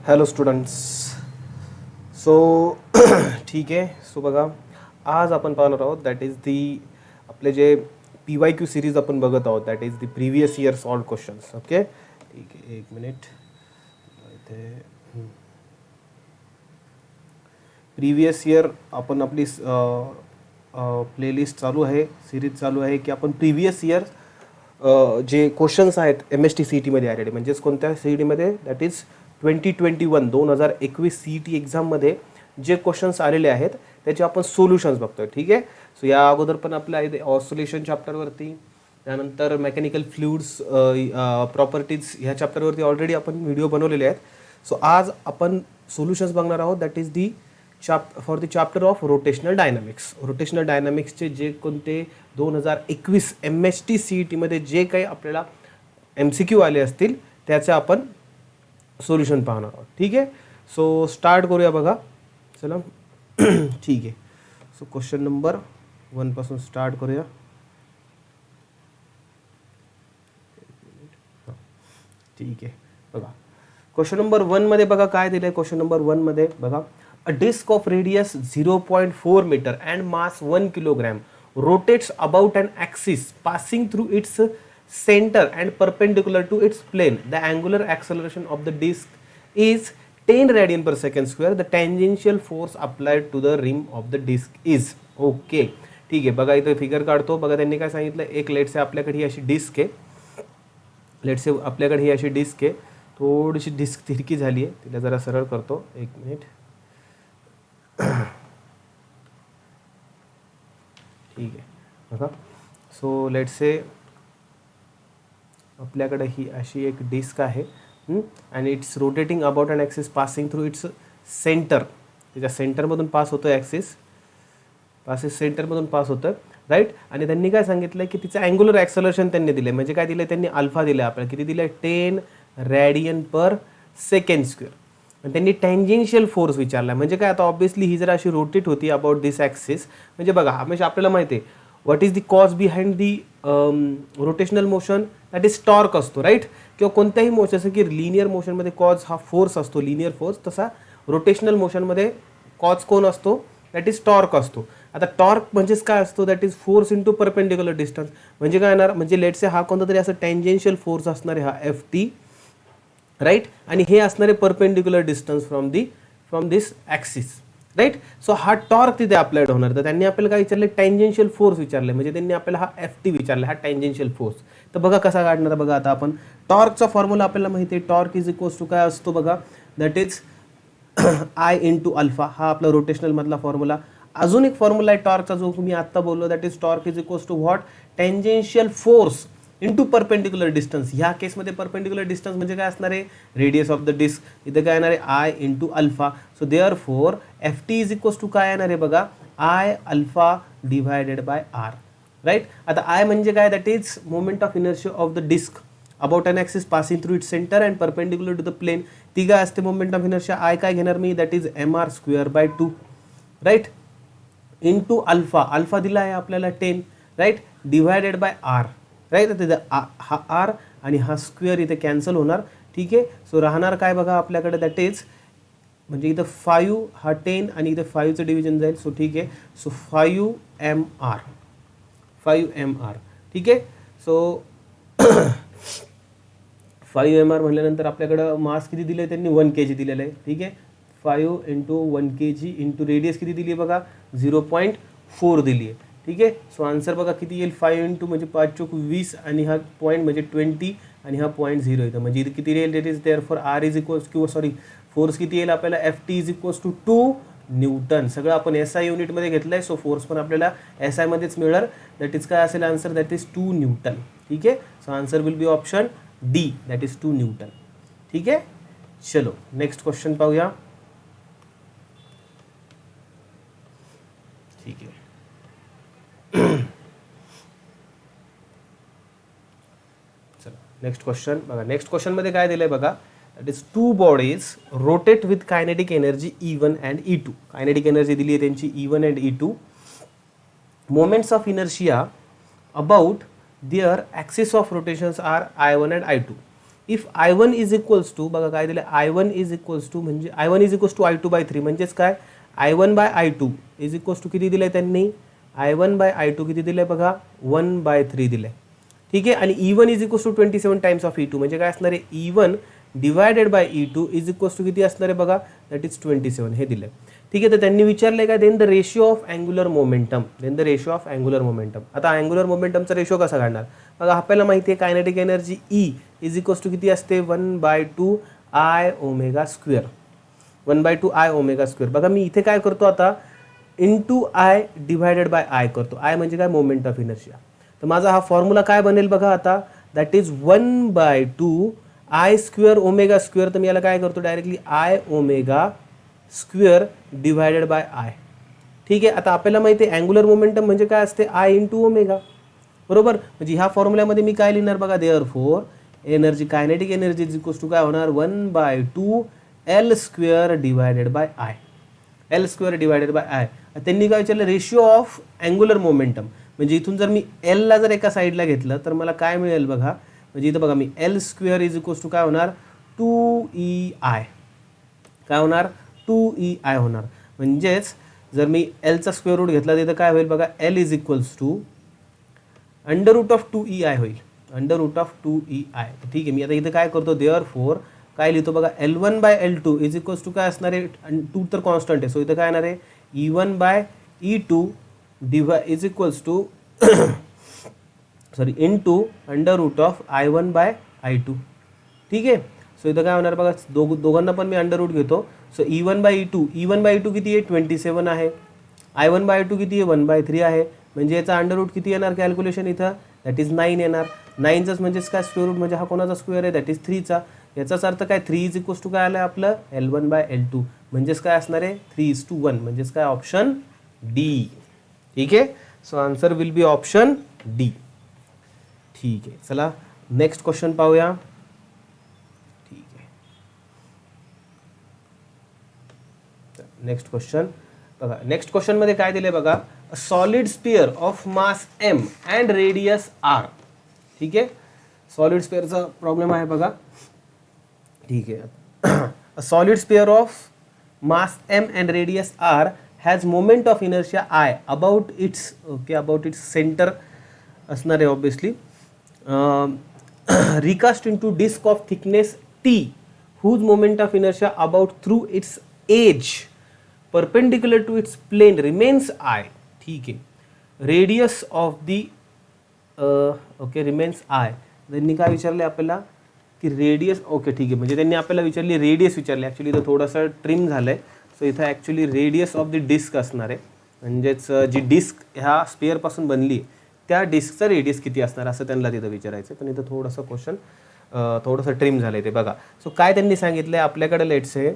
Hello students. So ठीक आहे. So बघा, आज आपण पाहणार आहोत दॅट इज दी आपले जे PYQ सिरीज आपण बघत आहोत, that is the previous year solve questions. Okay, ठीक आहे, एक मिनिट. इथे प्रिव्हियस इयर आपण आपली प्लेलिस्ट चालू आहे, सिरीज चालू आहे की आपण प्रिव्हियस इयर जे क्वेश्चन्स आहेत MST CET मध्ये आलेले, म्हणजेच कोणत्या CET मध्ये, दॅट इज 2021 CET एक्झाममध्ये जे क्वेश्चन्स आलेले आहेत त्याचे आपण सोल्युशन्स बघतोय. ठीक आहे. सो या अगोदर पण आपल्या ऑसिलेशन चॅप्टरवरती, त्यानंतर मेकॅनिकल फ्लुइड्स प्रॉपर्टीज ह्या चॅप्टरवरती ऑलरेडी आपण व्हिडिओ बनवलेले आहेत. सो आज आपण सोल्युशन्स बघणार आहोत, that is the for the chapter of rotational dynamics. Rotational डायनामिक्सचे जे कोणते 2021 MST CET मध्ये जे काही आपल्याला MCQ आले असतील त्याचे आपण सोल्युशन पाहणार आहोत. ठीक आहे. सो स्टार्ट करूया बघा, चला. ठीक आहे. सो क्वेश्चन नंबर 1 पासून स्टार्ट करूया. ठीक आहे. बघा, क्वेश्चन नंबर 1 मध्ये बघा काय दिलंय. क्वेश्चन नंबर 1 मध्ये बघा, a disc of radius 0.4 metre and mass 1 kilogram rotates about an axis passing through its center and perpendicular to its plane. The angular acceleration of the disk is 10 radian per second square. The tangential force applied to the rim of the disk is. Okay, ठीक आहे. बघा इथं figure काढतो. बघा त्यांनी काय सांगितलं, एक लेटसे आपल्याकडे ही अशी डिस्क आहे, लेटसे आपल्याकडे ही अशी डिस्क आहे, थोडीशी डिस्क तिरकी झाली आहे, तिला जरा सरळ करतो, एक मिनिट. ठीक आहे. बघा, सो लेट्स से आपल्याकडे ही अशी एक डिस्क आहे and it's rotating about an axis passing through its centre. त्याच्या सेंटरमधून पास होतं ॲक्सिस, सेंटरमधून पास होतं, राईट. आणि त्यांनी काय सांगितलं की तिचं अँग्युलर ॲक्सलरेशन त्यांनी दिले, म्हणजे काय दिलं त्यांनी, अल्फा दिला आपल्याला. किती दिलं, 10 रॅडियन पर सेकंड स्क्वेअर. आणि त्यांनी टँजेन्शियल फोर्स विचारला, म्हणजे काय, आता ऑब्व्हियसली ही जर अशी रोटेट होती अबाउट दिस ॲक्सिस, म्हणजे बघा हमेशा आपल्याला माहिती आहे what is the cause behind the rotational motion, that is torque असतो, राईट. किंवा कोणत्याही मोशन, जसं की लिनियर मोशनमध्ये कॉज हा फोर्स असतो, लिनियर फोर्स, तसा रोटेशनल मोशनमध्ये कॉज कोण असतो, दॅट इज टॉर्क असतो. आता टॉर्क म्हणजेच काय असतो, that is force into perpendicular distance. म्हणजे काय येणार, म्हणजे लेट्स से हा कोणता तरी असं टँजेन्शियल फोर्स असणार आहे, हा FT, राईट. आणि हे असणारे perpendicular distance from this axis, right. So हा टॉर्क तिथे अप्लाइड होणार. तर त्यांनी आपल्याला काय विचारले, टँजेन्शियल फोर्स विचारले, म्हणजे त्यांनी आपल्याला हा FT विचारला, हा टँजेन्शियल फोर्स. तर बघा कसा काढणार. बघा आता आपण टॉर्कचा फॉर्म्युला आपल्याला माहिती आहे, टॉर्क इज इक्वल्स टू काय असतो बघा, that is I into alpha. हा आपला रोटेशनल मधला फॉर्म्युला. अजून एक फॉर्म्युला आहे टॉर्कचा जो मी आता बोललो, that is torque is equals to what, tangential force into perpendicular distance. ह्या केसमध्ये परपेंडिक्युलर डिस्टन्स म्हणजे काय असणार आहे, रेडियस ऑफ द डिस्क. इथे काय येणार आहे, I into alpha. So therefore FT is equals to काय येणार आहे बघा, I alpha divided by R, right. आता I म्हणजे काय, that is moment of inertia of the disc about an axis passing through its centre and perpendicular to the plane. ती काय असते मोमेंट ऑफ इनर्शिया, I काय घेणार मी, that is MR square by 2, right. Into alpha, alpha दिला आहे आपल्याला 10, right, divided by R, right. तिथे हा R आणि हा स्क्वेअर इथे कॅन्सल होणार. ठीक आहे. सो राहणार काय बघा आपल्याकडे, दॅट इज, म्हणजे इथं 5 हा 10 आणि इथं 5चं डिव्हिजन जाईल. सो ठीक आहे. सो 5 MR, ठीक आहे. सो 5 MR म्हणल्यानंतर आपल्याकडं मास किती दिलं आहे त्यांनी, 1 kg दिलेलं आहे. ठीक आहे. 5 इंटू 1 kg इंटू रेडियस किती दिली आहे बघा, 0.4 दिली आहे. ठीक आहे. सो आन्सर बघा किती येईल, 5 इंटू म्हणजे 5 चोक 20 आणि हा पॉईंट म्हणजे 20 आणि हा पॉईंट 0 येतं, म्हणजे इथे किती येईल, that is therefore R is equals किंवा सॉरी फोर्स किती येईल आपल्याला, FT is equals to 2 newton. सगळं आपण SI युनिटमध्ये घेतलं आहे, सो फोर्स पण आपल्याला SI मध्येच मिळणार. दॅट इज काय असेल आन्सर, दॅट इज 2 न्यूटन. ठीक आहे. So answer will be option D, that is 2 newton. ठीक आहे. चलो नेक्स्ट क्वेश्चन पाहूया. ठीक आहे. चला नेक्स्ट क्वेश्चन बघा. नेक्स्ट क्वेश्चन मध्ये काय दिलंय बघा, that is 2 bodies rotate with kinetic energy E1 and E2. Kinetic energy दिली आहे त्यांची E1 and E2. Moments of inertia about their axis of rotations are I1 and I2. If I1 is equals to, बघा काय दिलं, I1 is equals to म्हणजे I1 is equals to I2/3 म्हणजेच काय, I1/I2 is equals to किती दिलंय त्यांनी, I1/I2 किती दिलंय बघा, 1/3 दिलंय. ठीक आहे. आणि E1 is equals to 27 times of E2 म्हणजे काय असणार आहे, E1 divided by E2 is equals to किती असणार आहे बघा, दॅट इज 27 हे दिलंय. ठीक आहे. तर त्यांनी विचारलंय काय, then the ratio of angular momentum, then the ratio of angular momentum. आता अँग्युलर मोमेंटमचा रेशिओ कसा काढणार बघा, आपल्याला माहिती आहे kinetic energy E is equals to किती असते, 1/2 I omega square, 1/2 I omega square. बघा मी इथे काय करतो आता, into I divided by I करतो. I म्हणजे काय, मोमेंट ऑफ इनर्शिया. तर माझा हा फॉर्म्युला काय बनेल बघा आता, that is 1/2 I square omega square. तर मी याला काय करतो directly, I omega square divided by I. ठीक आहे. आता आपल्याला माहिती आहे अँग्युलर मोमेंटम म्हणजे काय असते, I इंटू ओमेगा, बरोबर. म्हणजे ह्या फॉर्म्युल्यामध्ये मी काय लिहिणार बघा, therefore energy, kinetic energy is equals to काय होणार, 1/2 L square divided by I, L square divided by I. त्यांनी काय विचारलं, रेशिओ ऑफ अँग्युलर मोमेंटम. म्हणजे इथून जर मी L ला जर एका साईडला घेतलं तर मला काय मिळेल बघा, म्हणजे इथं बघा मी L square is equals to काय होणार, 2EI, काय होणार, 2EI होणार. म्हणजेच जर मी Lचा स्क्वेअर रूट घेतला तिथं काय होईल बघा, L is equals to under root of 2EI होईल, अंडर रूट ऑफ 2EI. ठीक आहे. मी आता इथं काय करतो, देअरफॉर काय लिहितो बघा, L1/L2 इज इक्वल्स टू काय असणार आहे, 2 तर कॉन्स्टंट आहे, सो इथं काय येणार आहे, E1/E2 is equals to sorry into under root of I1/I2. ठीक आहे. सो इथं काय होणार बघा, दोघांना पण मी अंडर रूट घेतो. सो E1/E2 किती आहे, 27 आहे. I1/I2 किती आहे, 1/3 आहे. म्हणजे याचा अंडर रूट किती येणार कॅल्क्युलेशन इथं, दॅट इज 9 येणार. 9च म्हणजेच काय, स्क्वेअर रूट म्हणजे हा कोणाचा स्क्वेअर आहे, दॅट इज 3चा. याचाच अर्थ काय, 3 इज इक्वल्स टू काय आलं आपलं, L1/L2 म्हणजेच काय असणार आहे, 3:1 म्हणजेच काय, ऑप्शन डी. ठीक आहे. So answer will be option D. ठीक आहे. चला नेक्स्ट क्वेश्चन पाहूया. ठीक आहे. नेक्स्ट क्वेश्चन बघा, नेक्स्ट क्वेश्चन मध्ये काय दिले बघा, a solid sphere of mass m and radius r. ठीक आहे. सॉलिड स्पियरचा प्रॉब्लेम आहे बघा. ठीक आहे. A solid sphere of mass m and radius r has moment of inertia I about its, okay, about its centre असणार आहे obviously, recast into disc of thickness T whose moment of inertia about through its edge perpendicular to its plane remains I. ठीक आहे. Radius of the, okay, remains I. त्यांनी काय विचारले आपल्याला की radius, okay ठीक आहे, म्हणजे त्यांनी आपल्याला विचारली रेडियस विचारले. ॲक्च्युली इथं थोडंसं ट्रिम झालं आहे, सो इथं actually radius of the disc असणार आहे. म्हणजेच जी डिस्क ह्या स्पिअरपासून बनली आहे त्या डिस्कचा रेडियस किती असणार असं त्यांना तिथं विचारायचं. पण इथं थोडंसं क्वेश्चन थोडंसं ट्रिम झालं आहे ते बघा. सो काय त्यांनी सांगितलं आहे, आपल्याकडे लेट्स आहे,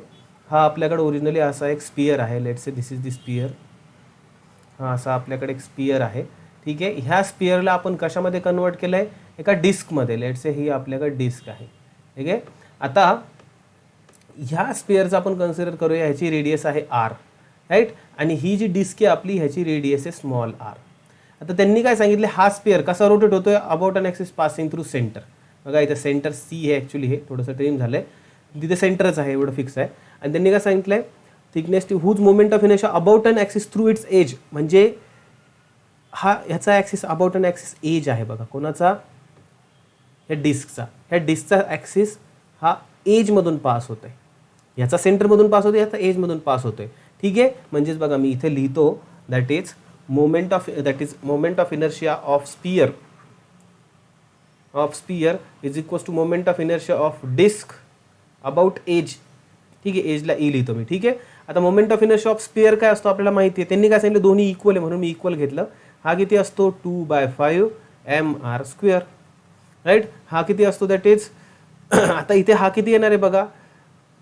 हा आपल्याकडे ओरिजिनली असा एक स्पियर आहे, let's say this is the sphere. हा असा आपल्याकडे एक स्पियर आहे. ठीक आहे. ह्या स्पियरला आपण कशामध्ये कन्वर्ट केलं आहे, एका डिस्कमध्ये. लेट्स से ही आपल्याकडे डिस्क आहे. ठीक आहे. आता ह्या स्पियरचा आपण कन्सिडर करूया, ह्याची रेडियस आहे r, राईट. आणि ही जी डिस्क आहे आपली, ह्याची रेडियस आहे स्मॉल r. आता त्यांनी काय सांगितले, हा स्पियर कसा रोटेट होतोय, about an axis passing through centre. बघा इथं सेंटर C हे ॲक्च्युली हे थोडंसं ट्रिम झालं आहे, तिथे सेंटरच आहे, एवढं फिक्स आहे. आणि त्यांनी काय सांगितलं आहे, thickness T whose moment of inertia about an axis through its edge. म्हणजे हा ह्याचा axis about an axis edge आहे बघा, कोणाचा, ह्या डिस्कचा. ह्या डिस्कचा ॲक्सिस हा एजमधून पास होतोय, ह्याचा सेंटरमधून पास होतोय, ह्याचा एजमधून पास होतोय. ठीक आहे. म्हणजेच बघा मी इथे लिहितो, that is moment of inertia of sphere is equals to moment of inertia of disc about edge. ठीक आहे. एजला ई लिहितो मी. ठीक आहे. आता moment of inertia of sphere काय असतो आपल्याला माहिती आहे. त्यांनी काय सांगितलं, दोन्ही इक्वल आहे म्हणून मी इक्वल घेतलं. हा किती असतो, 2/5 mr², राईट. हा किती असतो, दॅट इज आता इथे हा किती येणार आहे बघा,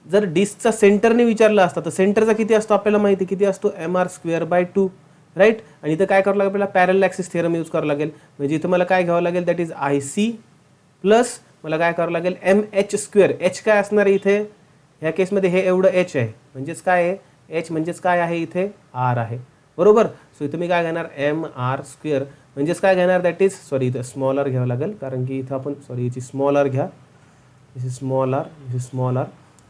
जर डिस्कचा सेंटरने विचारला असता तर सेंटरचा किती असतो आपल्याला माहिती, किती असतो, mr²/2, राईट. आणि इथं काय करावं लागेल आपल्याला, पॅरलल ॲक्सिस थेरम यूज करावं लागेल. म्हणजे इथं मला काय घ्यावं लागेल, दॅट इज IC प्लस मला काय करावं लागेल, mh². h काय असणार आहे इथे, ह्या केसमध्ये हे एवढं h आहे, म्हणजेच काय आहे, h म्हणजेच काय आहे इथे, r आहे, बरोबर. सो इथं मी काय घेणार, mr², म्हणजेच काय घेणार, दॅट इज, सॉरी इथं स्मॉल r घ्यावं लागेल, कारण की इथं आपण, सॉरी याची स्मॉल r घ्या, this is small r, this is small r.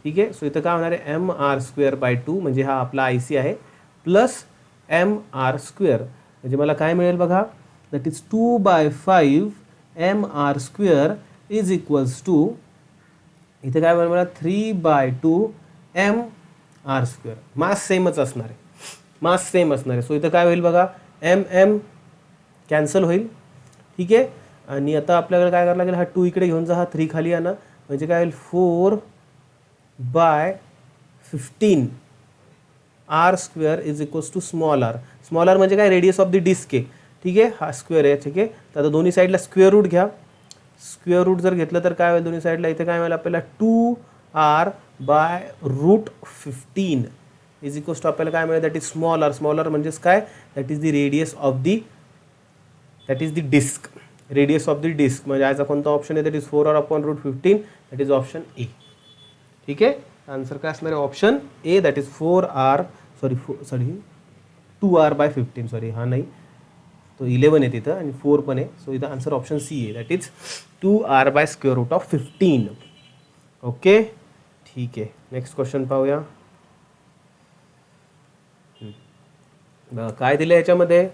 ठीक आहे. सो इथं काय होणार आहे mr²/2 म्हणजे हा आपला IC आहे प्लस mr². म्हणजे मला काय मिळेल बघा, that is 2/5 mr² is equals to, इथे काय मला 3/2 mr². मास सेमच असणार आहे, मास सेम असणार आहे. सो इथं काय होईल बघा, m कॅन्सल होईल. ठीक आहे. आणि आता आपल्याला काय करायला लागेल, हा 2 इकडे घेऊन जा, हा 3 खाली आणा, म्हणजे काय होईल 4/15 r² is equals to small r. Small r म्हणजे काय, रेडियस ऑफ द डिस्क आहे. ठीक आहे. हा स्क्वेअर आहे. ठीक आहे. तर आता दोन्ही साईडला स्क्वेअर रूट घ्या. स्क्वेअर रूट जर घेतलं तर काय होईल दोन्ही साईडला, इथे काय मिळेल आपल्याला 2r/√15 इज इक्वल्स टू आपल्याला काय मिळेल, that is small r. Small r म्हणजेच काय, that is the radius of the, that is the disc. Radius of the disc म्हणजे याचा कोणता ऑप्शन आहे, that is 4r/√15, that is option A. ठीक आहे. आन्सर काय असणार आहे, option A, that is 2r/15. Sorry, हा नाही, तो 11 आहे तिथं आणि 4 पण आहे. सो इथं आन्सर ऑप्शन सी आहे, दॅट इज 2r/√15. ओके. ठीक आहे. नेक्स्ट क्वेश्चन पाहूया. काय दिलं याच्यामध्ये,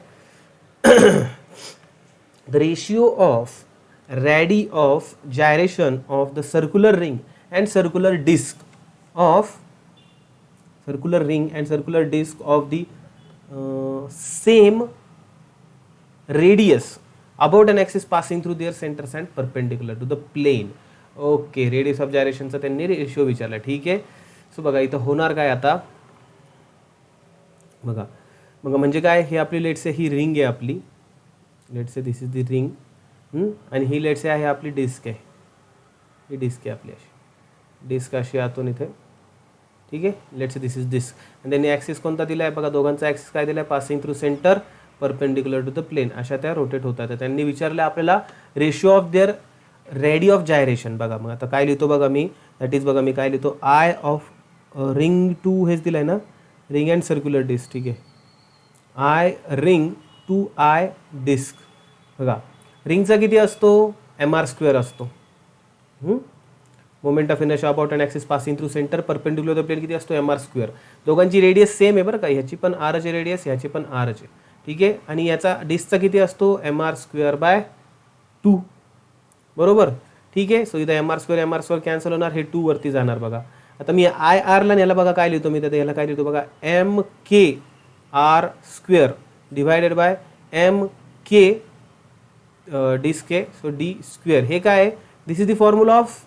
the ratio of radii of gyration of the circular ring and circular disc of the same radius about an axis passing through their centers and perpendicular to the plane. Okay. Radius of जायरेशनचा त्यांनी ratio विचारला. ठीक आहे. So बघा इथं होणार काय आता बघा, म्हणजे काय, हे आपली लेट्स से ही रिंग आहे आपली, let's say this is the ring, आणि ही लेट्स से आहे आपली डिस्क आहे, ही डिस्क आहे आपली, अशी डिस्क अशी आतून इथे. ठीक आहे. Let's say this is disc आणि त्यांनी ॲक्सिस कोणता दिला आहे बघा, दोघांचा ॲक्सिस काय दिला आहे, passing through centre perpendicular to the plane, अशा त्या रोटेट होतात. त्यांनी विचारलं आपल्याला ratio of their radii of gyration. बघा मग आता काय लिहितो बघा मी, दॅट इज बघा मी काय लिहितो, आय ऑफ रिंग टू हेच दिलं आहे ना, रिंग अँड सर्क्युलर डिस्क. ठीक आहे. I ring to I disc. बघा रिंगचा किती असतो, mr² असतो. Moment of inertia about an axis passing through centre perpendicular the plane किती असतो, mr². दोघांची रेडियस सेम आहे बरं का, ह्याची पण r चे रेडियस, ह्याची पण r चे. ठीक आहे. आणि याचा डिस्कचा किती असतो, mr²/2. बरोबर. ठीक आहे. सो इथं mr² कॅन्सल होणार, हे 2 वरती जाणार. बघा आता मी IR ला न्याला बघा काय लिहितो मी, तर याला काय लिहितो बघा, mkr² divided by mk disc आहे, सो d². हे काय आहे, this is the formula of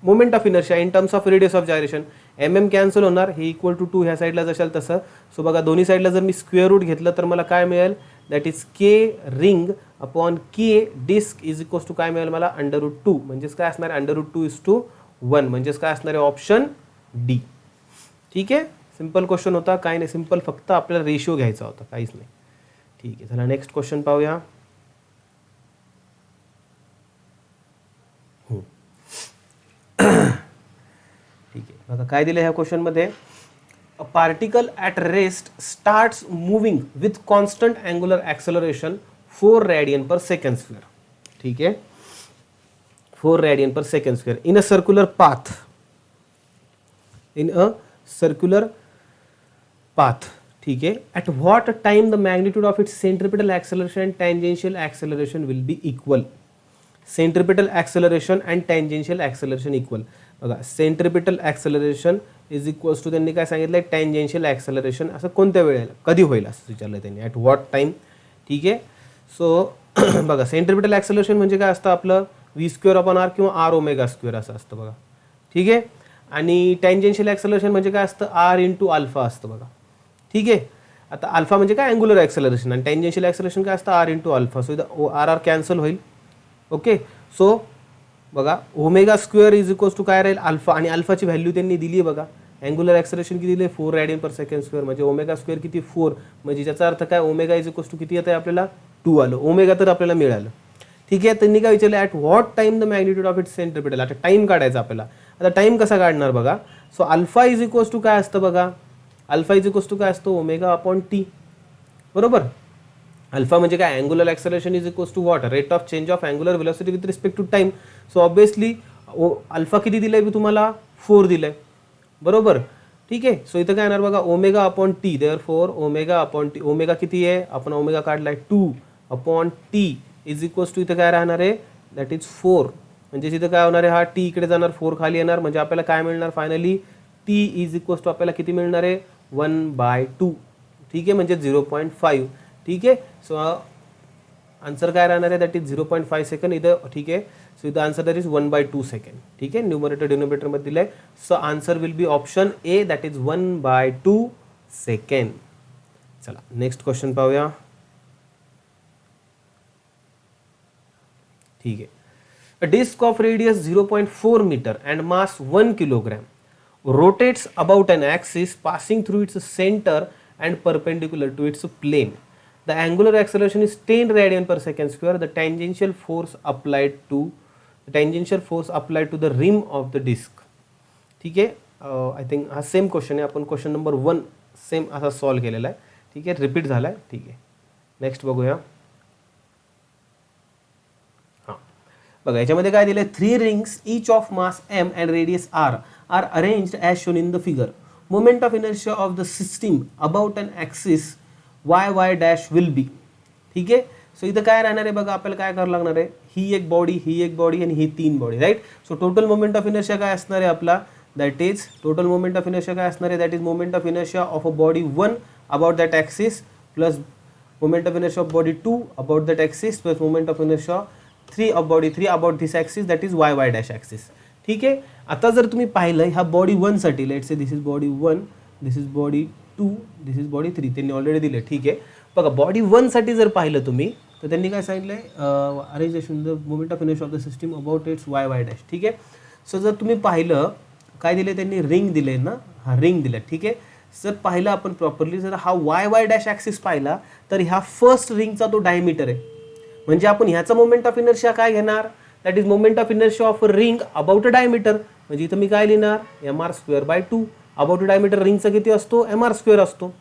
moment of inertia in terms of radius of gyration. Cancel होणार, हे इक्वल टू 2 ह्या साईडला जशाल तसं. सो बघा दोन्ही साईडला जर मी स्क्वेअर रूट घेतलं तर मला काय मिळेल, that is k ring upon k disc is equals to काय मिळेल मला, √2. म्हणजेच काय असणार आहे, √2:1. म्हणजेच काय असणार आहे, ऑप्शन डी. ठीक आहे. सिंपल क्वेश्चन होता, काय नाही, सिंपल, फक्त आपल्याला रेशिओ घ्यायचा होता, काहीच नाही. ठीक आहे. चला नेक्स्ट क्वेश्चन पाहूया. ठीक आहे. बघा काय दिलं ह्या क्वेश्चनमध्ये, a particle at rest starts moving with constant angular acceleration 4 radian/s². ठीक आहे. 4 radian/s² in a circular path. ठीक आहे. At what time the magnitude of its centripetal acceleration and tangential acceleration will be equal. Centripetal acceleration and tangential acceleration equal. बघा centripetal acceleration is equals to, त्यांनी काय सांगितलं आहे, tangential acceleration. असं कोणत्या वेळेला, कधी होईल असं विचारलं त्यांनी, ॲट व्हॉट टाइम. ठीक आहे. सो बघा सेंट्रिपिटल ॲक्सेलरेशन म्हणजे काय असतं आपलं, v²/r किंवा r⍵² असं असतं बघा. ठीक आहे. आणि टँजेन्शियल ॲक्सेलरेशन म्हणजे काय असतं, r×α असतं बघा. ठीक आहे. आता अल्फा म्हणजे काय, अँग्युलर ॲक्सेलरेशन, आणि टँजेन्शियल ॲक्सेलरेशन काय असतं, r×α. सो इथं r कॅन्सल होईल. ओके. सो बघा ω² इज इक्वल्स टू काय राहील, अल्फा, आणि अल्फाची व्हॅल्यू त्यांनी दिली आहे बघा. अँग्युलर ॲक्सेलरेशन किती दिले, 4 radian/s², म्हणजे ω² किती 4, म्हणजे ज्याचा अर्थ काय, ω इज इक्वल्स टू किती येतं आहे आपल्याला, 2 आलं. ω तर आपल्याला मिळालं. ठीक आहे. त्यांनी काय विचारलं, at what time the magnitude of its centripetal. आता टाइम काढायचा आपल्याला. आता टाइम कसा काढणार बघा. So alpha is equals to काय असतं बघा, अल्फा इज इक्वल्स टू काय असतो, ω/t. बरोबर. अल्फा म्हणजे काय, angular acceleration is equals to what, rate of change of angular velocity with respect to time. So obviously alpha किती दिलाय मी तुम्हाला 4 दिलाय बरोबर ठीक आहे. सो इथं काय येणार बघा omega upon T therefore omega upon T omega किती आहे आपण ओमेगा काढलाय 2 upon T is equals to इथं काय राहणार आहे दॅट इज 4 म्हणजे इथं काय होणार आहे हा टी इकडे जाणार 4 खाली येणार म्हणजे आपल्याला काय मिळणार finally T is equals to आपल्याला किती मिळणार आहे 1/2 ठीक आहे म्हणजे 0.5 ठीक आहे. सो आन्सर काय राहणार आहे दॅट इज 0.5 सेकंड इथं ठीक आहे. सो इथं आन्सर दॅट इज 1/2 सेकंड ठीक आहे न्यूमरेटर डिनोमिनेटर मध्ये दिलंय. So answer will be option A that is 1/2 second. चला नेक्स्ट क्वेश्चन पाहूया. ठीक आहे. A disc of radius 0.4 meter and mass 1 kilogram rotates about an axis passing through its center and perpendicular to its plane. The angular acceleration is 10 radian per second square. The tangential force applied to the rim of the disc. ठीक आहे. I think हा same question आहे आपण question number 1 same असा solve केलेला आहे ठीक आहे रिपीट झाला आहे ठीक आहे. नेक्स्ट बघूया. बघा याच्यामध्ये काय दिलंय 3 rings each of mass m and radius r are arranged as shown in the figure. Moment of inertia of the system about an axis y dash will be. ठीक आहे. सो इथं काय राहणार आहे बघा आपल्याला काय करावं लागणार आहे ही एक बॉडी आणि ही 3 body right. So total moment of inertia काय असणार आहे आपला that is total moment of inertia काय असणार आहे that is moment of inertia of a body 1 about that axis plus moment of inertia of body 2 about that axis plus moment of inertia 3 of body 3 about this axis that is y dash axis. ठीक आहे. आता जर तुम्ही पाहिलं ह्या body 1 साठी let's say this is body 1 this is body 2 this is body 3 त्यांनी already दिले ठीक आहे. बघा बॉडी 1 साठी जर पाहिलं तुम्ही तर त्यांनी काय सांगितलंय अरेंजेशन the moment of inertia of the system about its y dash ठीक आहे. सो जर तुम्ही पाहिलं काय दिले त्यांनी रिंग दिले ना हा रिंग दिला ठीक आहे. जर पाहिलं आपण प्रॉपरली जर हा y डॅश ॲक्सिस पाहिला तर ह्या फर्स्ट रिंगचा तो डायमीटर आहे म्हणजे आपण ह्याचा मोमेंट ऑफ इनर्शिया काय घेणार that is moment of inertia of a ring about a diameter म्हणजे इथं मी काय लिहिणार mr²/2 अबाउट अ डायमीटर रिंगचा किती असतो mr² असतो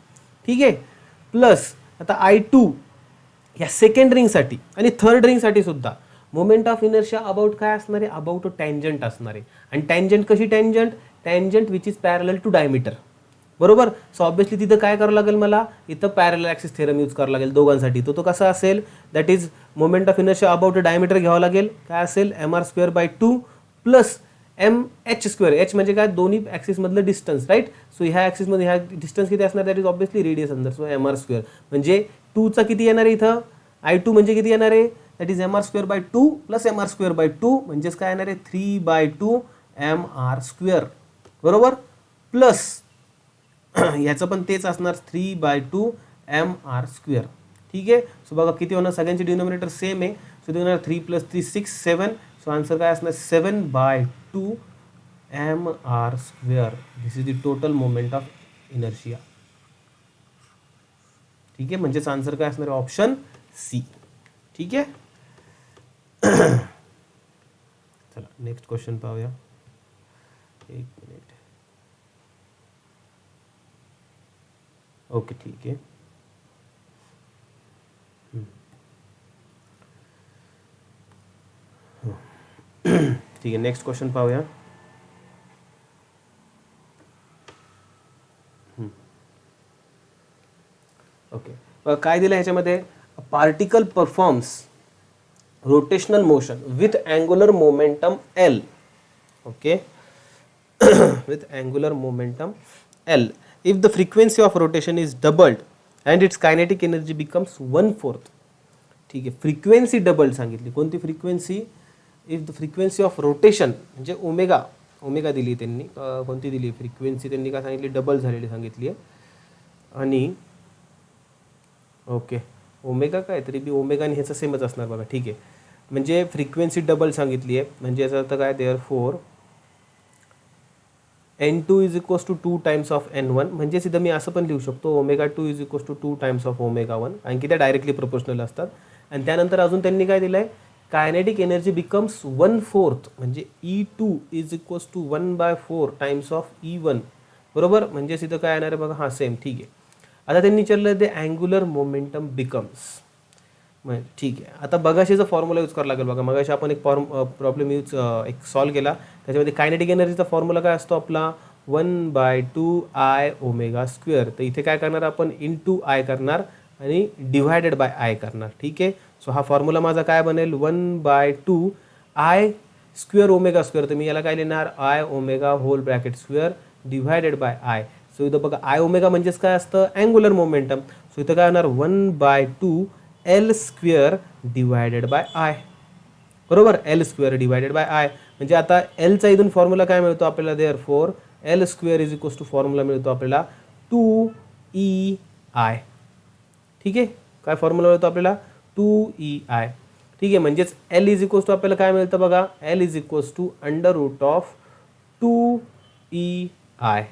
ठीक आहे. प्लस आता I2 या सेकंड रिंगसाठी आणि थर्ड रिंगसाठी सुद्धा मोमेंट ऑफ इनर्शिया अबाउट काय असणार आहे अबाउट अ टँजंट असणार आहे आणि टँजंट कशी tangent which is parallel to diameter बरोबर. सो ऑब्विसली तिथं काय करावं लागेल मला इथं पॅरलल ॲक्सिस थेरम यूज करावं लागेल दोघांसाठी. तो कसा असेल that is moment of inertia about a diameter घ्यावं लागेल काय असेल mr²/2 प्लस mh². h म्हणजे काय दोन्ही ॲक्सिस मधलं डिस्टन्स राईट. सो ह्या ॲक्सिस मध्ये ह्या डिस्टन्स किती असणार दॅट इज ऑब्विसली रेडियस अंदर सो mr² म्हणजे 2 चा किती येणार आहे इथं I2 म्हणजे किती येणार आहे that is mr²/2 plus mr²/2 म्हणजेच काय येणार आहे 3/2 mr² बरोबर. प्लस ह्याचं पण तेच असणार 3/2 mr². ठीक आहे. सो बघा किती होणार सगळ्यांचे डिनोमिनेटर सेम आहे सो ते होणार 3 + 3 6 7. सो आन्सर काय असणार 7/2 mr². This is the total moment of inertia. ठीक आहे म्हणजेच आन्सर काय असणार ऑप्शन सी. ठीक आहे. चला नेक्स्ट क्वेश्चन पाहूया. एक मिनिट. ओके ठीक आहे. ठीक आहे नेक्स्ट क्वेश्चन पाहूया. ओके काय दिलं ह्याच्यामध्ये particle performs rotational motion with angular momentum L. Okay with angular momentum L. If the frequency of rotation is doubled and its kinetic energy becomes 1/4. ठीक आहे. फ्रिक्वेन्सी डबल सांगितली कोणती frequency if the frequency of rotation म्हणजे omega दिली त्यांनी कोणती दिली frequency त्यांनी काय सांगितली डबल झालेली सांगितली आहे आणि ओके ओमेगा काय तरी बी ओमेगा आणि ह्याचं सेमच असणार बघा ठीक आहे. म्हणजे फ्रिक्वेन्सी डबल सांगितली आहे म्हणजे याचा अर्थ काय therefore n2 is equals to 2 times of n1 म्हणजे सिद्ध मी असं पण लिहू शकतो ω2 is equals to 2 times of ω1 कारण की त्या डायरेक्टली प्रोपोर्शनल असतात. आणि त्यानंतर अजून त्यांनी काय दिलं आहे कायनेटिक एनर्जी बिकम्स 1/4 म्हणजे E2 is equals to 1/4 times of E1 बरोबर. म्हणजे सिद्ध काय येणार आहे बघा हा सेम ठीक आहे. आता त्यांनी विचारलं ते अँग्युलर मोमेंटम बिकम्स ठीक आहे. आता बघाशीचा फॉर्म्युला यूज करावा लागेल बघा. मगाशी आपण एक प्रॉब्लेम एक सॉल्व केला. त्याच्यामध्ये कायनेटिक एनर्जीचा फॉर्म्युला काय असतो आपला 1/2I⍵². तर इथे काय करणार आपण इंटू आय करणार आणि डिव्हायडेड बाय आय करणार. ठीक आहे. सो हा फॉर्म्युला माझा काय बनेल 1/2I²⍵². तर मी याला काय लिहिणार I⍵² divided by I. So इथं बघा I⍵ म्हणजेच काय असतं अँग्युलर मोमेंटम. सो इथं काय होणार 1/2L² डिवायडेड बाय आय. बरोबर L² डिवायडेड बाय आय. म्हणजे आता एलचा इथून फॉर्म्युला काय मिळतो आपल्याला therefore L² is equals to formula मिळतो आपल्याला 2EI. ठीक आहे. काय फॉर्म्युला मिळतो आपल्याला 2EI. ठीक आहे. म्हणजेच L इज इक्वल्स टू आपल्याला काय मिळतं बघा L is equals to √2EI.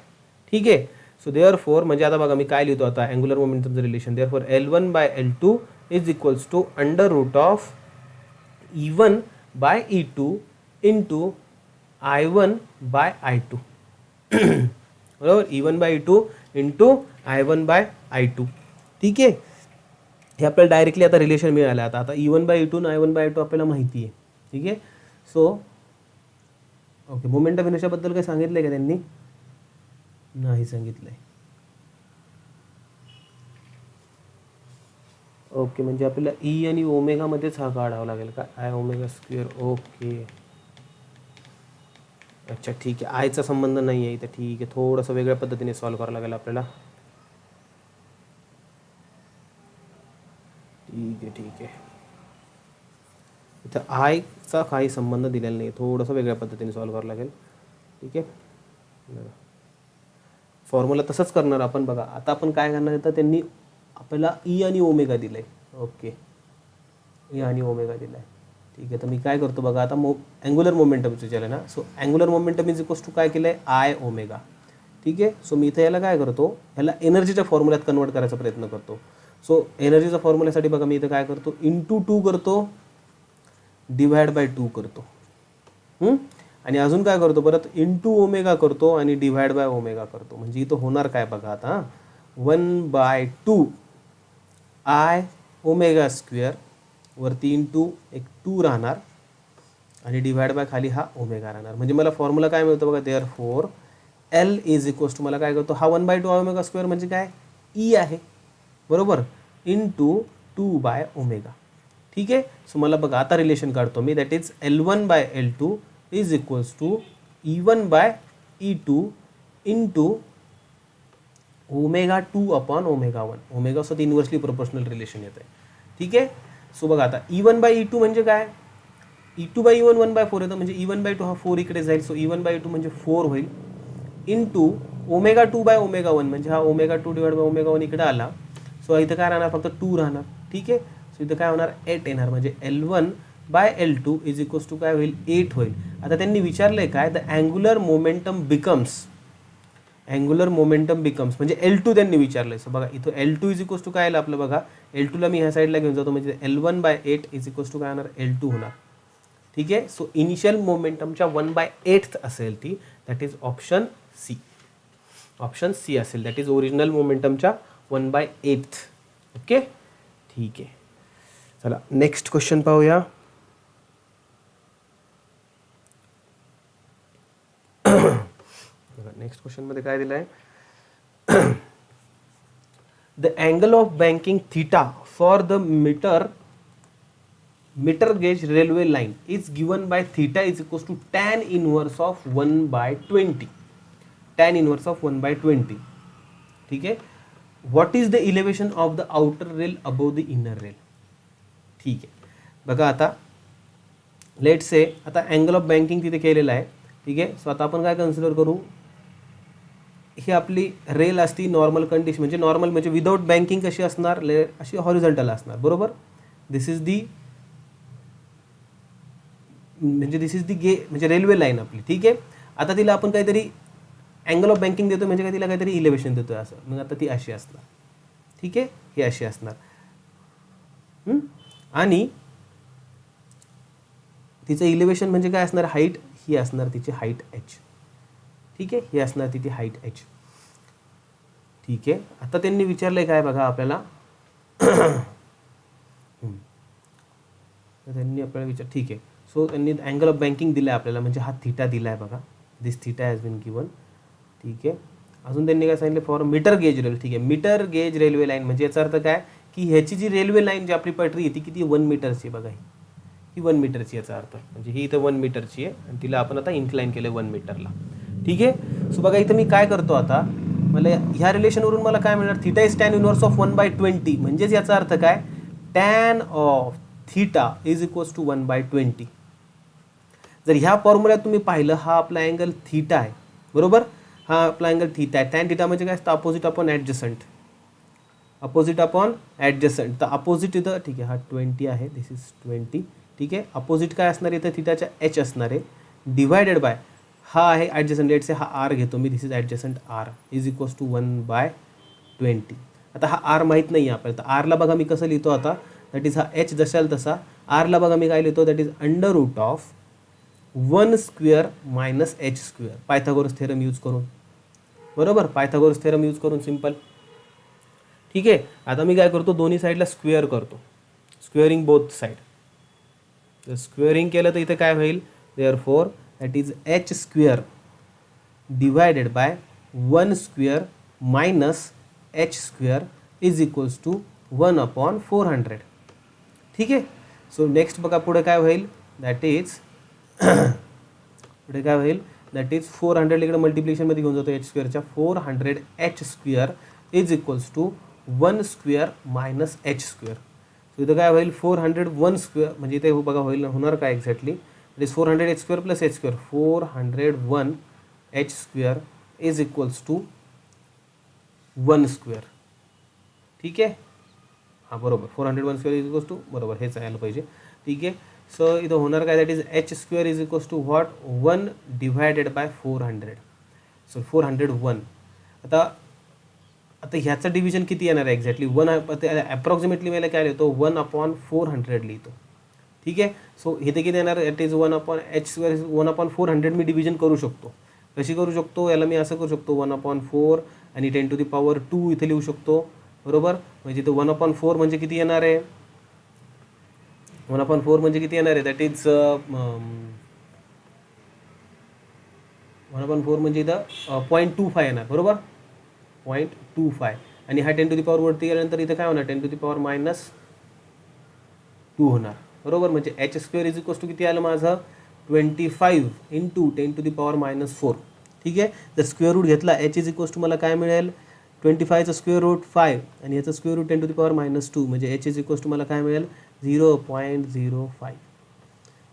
ठीक आहे. सो देअरफॉर म्हणजे आता बघा मी काय लिहितो आता अँग्युलर मोमेंटमचं relation. Therefore L1/L2 is equals to √E1/E2 into I1/I2. बरोबर E1/E2 इंटू I1/I2. ठीक आहे. हे आपल्याला डायरेक्टली आता रिलेशन मिळालं. आता E1/E2 आणि I1/I2 आपल्याला माहिती आहे. ठीक आहे. So okay. मोमेंटम इनर्शियाबद्दल काही सांगितलंय का त्यांनी? नाही सांगितलंय. ओके. म्हणजे आपल्याला ई आणि ओमेगा मध्येच हा काढावा लागेल का I⍵². ओके. अच्छा ठीक आहे. आयचा संबंध नाही आहे इथं. ठीक आहे. थोडंसं वेगळ्या पद्धतीने सॉल्व्ह करावं लागेल आपल्याला. ठीक आहे. ठीक आहे. इथं आयचा काही संबंध दिलेला नाही. थोडंसं वेगळ्या पद्धतीने सॉल्व्ह करावं लागेल. ठीक आहे. फॉर्म्युला तसंच करणार आपण. बघा आता आपण काय करणार तर त्यांनी आपल्याला ई आणि ओमेगा दिलंय. ओके. ई आणि ओमेगा दिलाय. ठीक आहे. तर मी काय करतो बघा आता अँग्युलर मोमेंटमचं विचारलं ना. So angular momentum is equals to काय केलंय I⍵. ठीक आहे. सो मी इथं याला काय करतो ह्याला एनर्जीच्या फॉर्म्युल्यात कन्वर्ट करायचा प्रयत्न करतो. सो एनर्जीच्या फॉर्म्युल्यासाठी बघा मी इथं काय करतो इंटू 2 करतो डिवाइड बाय 2 करतो. आणि अजून काय करतो परत इंटू ओमेगा करतो आणि डिवाइड बाय ओमेगा करतो. म्हणजे इथं होणार काय बघा आता 1/2I⍵² वरती इंटू एक 2 राहणार आणि डिवाइड बाय खाली हा ओमेगा राहणार. म्हणजे मला फॉर्म्युला काय मिळतो बघा therefore L is equals to मला काय करतो हा 1/2I⍵² म्हणजे काय ई आहे. बरोबर इंटू 2/ω. ठीक आहे. सो मला बघा आता रिलेशन काढतो मी. That is L1/L2 is equals to E1/E2 into ω2/ω1. Omega सोबत इन्व्हर्सली प्रोपोर्शनल रिलेशन येत आहे. ठीक आहे. सो बघा आता E1/E2 म्हणजे काय E2/E1 1/4 येतं. म्हणजे E1/2 हा 4 इकडे जाईल. सो E1/E2 म्हणजे 4 होईल इंटू ω2/ω1 म्हणजे हा ω2 डिवाइड बाय ω1 इकडे आला. सो इथं काय राहणार फक्त 2 राहणार. ठीक आहे. सो इथं काय होणार 8 येणार. म्हणजे L1/L2 इज इक्वल्स टू काय होईल 8 होईल. आता त्यांनी विचारलंय काय द अँग्युलर मोमेंटम बिकम्स म्हणजे L2 त्यांनी विचारलंय. सो बघा इथं L2 इज इक्वल्स टू काय आलं आपलं बघा L2 ला मी ह्या साईडला घेऊन जातो. म्हणजे L1/8 इज इक्वल्स टू काय होणार L2 होणार. ठीक आहे. सो इनिशियल मोमेंटमच्या 1/8 असेल ती. That is option C. Option C असेल. दॅट इज ओरिजिनल मोमेंटमच्या 1/8. ओके. ठीक आहे. चला नेक्स्ट क्वेश्चन पाहूया. नेक्स्ट क्वेश्चन मध्ये काय दिलंय the angle of banking theta for the metre gauge railway line is given by theta is equals to tan inverse of 1/20. tan inverse of 1/20. ठीक आहे. What is the elevation of the outer rail above the inner rail. ठीक आहे. बघा आता late से आता angle of banking तिथे केलेला आहे. ठीक आहे. सो आता आपण काय कन्सिडर करू ही आपली रेल असती नॉर्मल कंडिशन म्हणजे नॉर्मल म्हणजे विदाउट बँकिंग कशी असणार अशी हॉरिझॉन्टल असणार. बरोबर. दिस इज दी म्हणजे रेल्वे लाईन आपली. ठीक आहे. आता तिला आपण काहीतरी अँगल ऑफ बँकिंग देतो म्हणजे काय तिला काहीतरी इलेव्हेशन देतोय असं. मग आता ती अशी असणार. ठीक आहे. ही अशी असणार आणि तिचं इलेव्हेशन म्हणजे काय असणार हाईट ही असणार तिची हाईट h. ठीक आहे. ही असणार तिची हाईट h. ठीक आहे. आता त्यांनी विचारलंय काय बघा आपल्याला तर त्यांनी आपल्याला ठीक आहे. सो त्यांनी अँगल ऑफ बँकिंग दिला आहे आपल्याला, म्हणजे हा थिटा दिला आहे बघा, दिस थिटा हॅज बीन गिवन. ठीक आहे. अजून त्यांनी काय सांगितलं, फॉर मीटर गेज रेल्वे. ठीक आहे, मीटर गेज रेल्वे लाईन म्हणजे याचा अर्थ काय की ह्याची जी रेल्वे लाईन जी आपली पटरी आहे ती किती 1 मीटरची बघा, ही 1 मीटरची, याचा अर्थ म्हणजे ही इथं 1 मीटरची आहे आणि तिला आपण आता इन्क्लाइन केलं 1 मीटरला. ठीक आहे. सो बघा इथं मी काय करतो आता, मला ह्या रिलेशनवरून मला काय मिळणार, theta is tan inverse of 1/20. म्हणजेच याचा अर्थ काय, tan of theta is equals to 1/20. जर ह्या फॉर्म्युल्यात तुम्ही पाहिलं, हा आपला अँगल थिटा आहे बरोबर, हा आपला अँगल थिटा आहे. टॅन थिटा म्हणजे काय असतं, अपोजिट अपॉन ॲडजसंट, अपोजिट अपॉन ॲडजसंट. तर अपोजिट इथं ठीक आहे, हा 20 आहे, दिस इज 20. ठीक आहे. अपोजिट काय असणार इथं, थिटाच्या एच असणार आहे, डिवायडेड बाय हा आहे ॲडजसंट, लेटसे हा आर घेतो मी, this is adjacent R is equals to 1/20. आता हा आर माहीत नाही आहे आपल्याला, तर आरला बघा मी कसं लिहितो आता, दॅट इज हा एच जशाल तसा, आरला बघा मी काय लिहितो, that is under root of 1 square minus H square, Pythagoras theorem use करून बरोबर, पायथागोरस थेरम यूज करून सिम्पल. ठीक आहे. आता मी काय करतो, दोन्ही साईडला स्क्वेअर करतो, स्क्वेअरिंग बोथ साईड. तर स्क्वेअरिंग केलं तर इथे काय होईल, therefore that is H square divided by 1 square minus H square is equals to 1/400. ठीक आहे. सो नेक्स्ट बघा पुढे काय होईल, दॅट इज पुढे काय होईल, दॅट इज 400 इकडे मल्टिप्लिकेशनमध्ये घेऊन जातो एच स्क्वेअरच्या, 400 H square is equals to 1 square minus H square. So इथं काय होईल, 401 स्क्वेअर म्हणजे इथे बघा होईल, होणार काय exactly, it is 400 H square plus H square, 401 H square is equals to 1 square. ठीक आहे. हां बरोबर, 401 स्क्वेअर इज इक्वल्स टू, बरोबर हेच यायला पाहिजे. ठीक आहे. सो इथं होणार काय, that is H square is equals to what, 1 divided by 400. So 401. आता ह्याचं डिव्हिजन किती येणार आहे एक्झॅक्टली, 1 अप्रॉक्सिमेटली मला काय लिहितो, 1/400 लिहितो. ठीक आहे. सो इथे किती येणार, it is 1/h square, 1/400 me division करू शकतो. कशी करू शकतो, याला मी असं करू शकतो, 1/4 आणि 10⁻²2 इथे लिहू शकतो बरोबर. म्हणजे इथे 1/4 म्हणजे किती येणार आहे, 1/4 म्हणजे किती येणार आहे, दॅट इज 1/4 म्हणजे इथं 0.25 येणार बरोबर, 0.25. आणि हा 10⁻² वरती गेल्यानंतर इथं काय होणार, 10⁻²2 होणार बरोबर. म्हणजे H square is equals to किती आलं माझं, 25 इंटू 10⁻⁻4. ठीक आहे. जर स्क्वेअर रूट घेतला, एच इज इक्वल्स टू मला काय मिळेल, 25चं स्क्वेअर रूट 5 आणि याचं स्क्वेअर रूट 10⁻², म्हणजे एच इज इक्वल्स टू मला काय मिळेल, 0.05.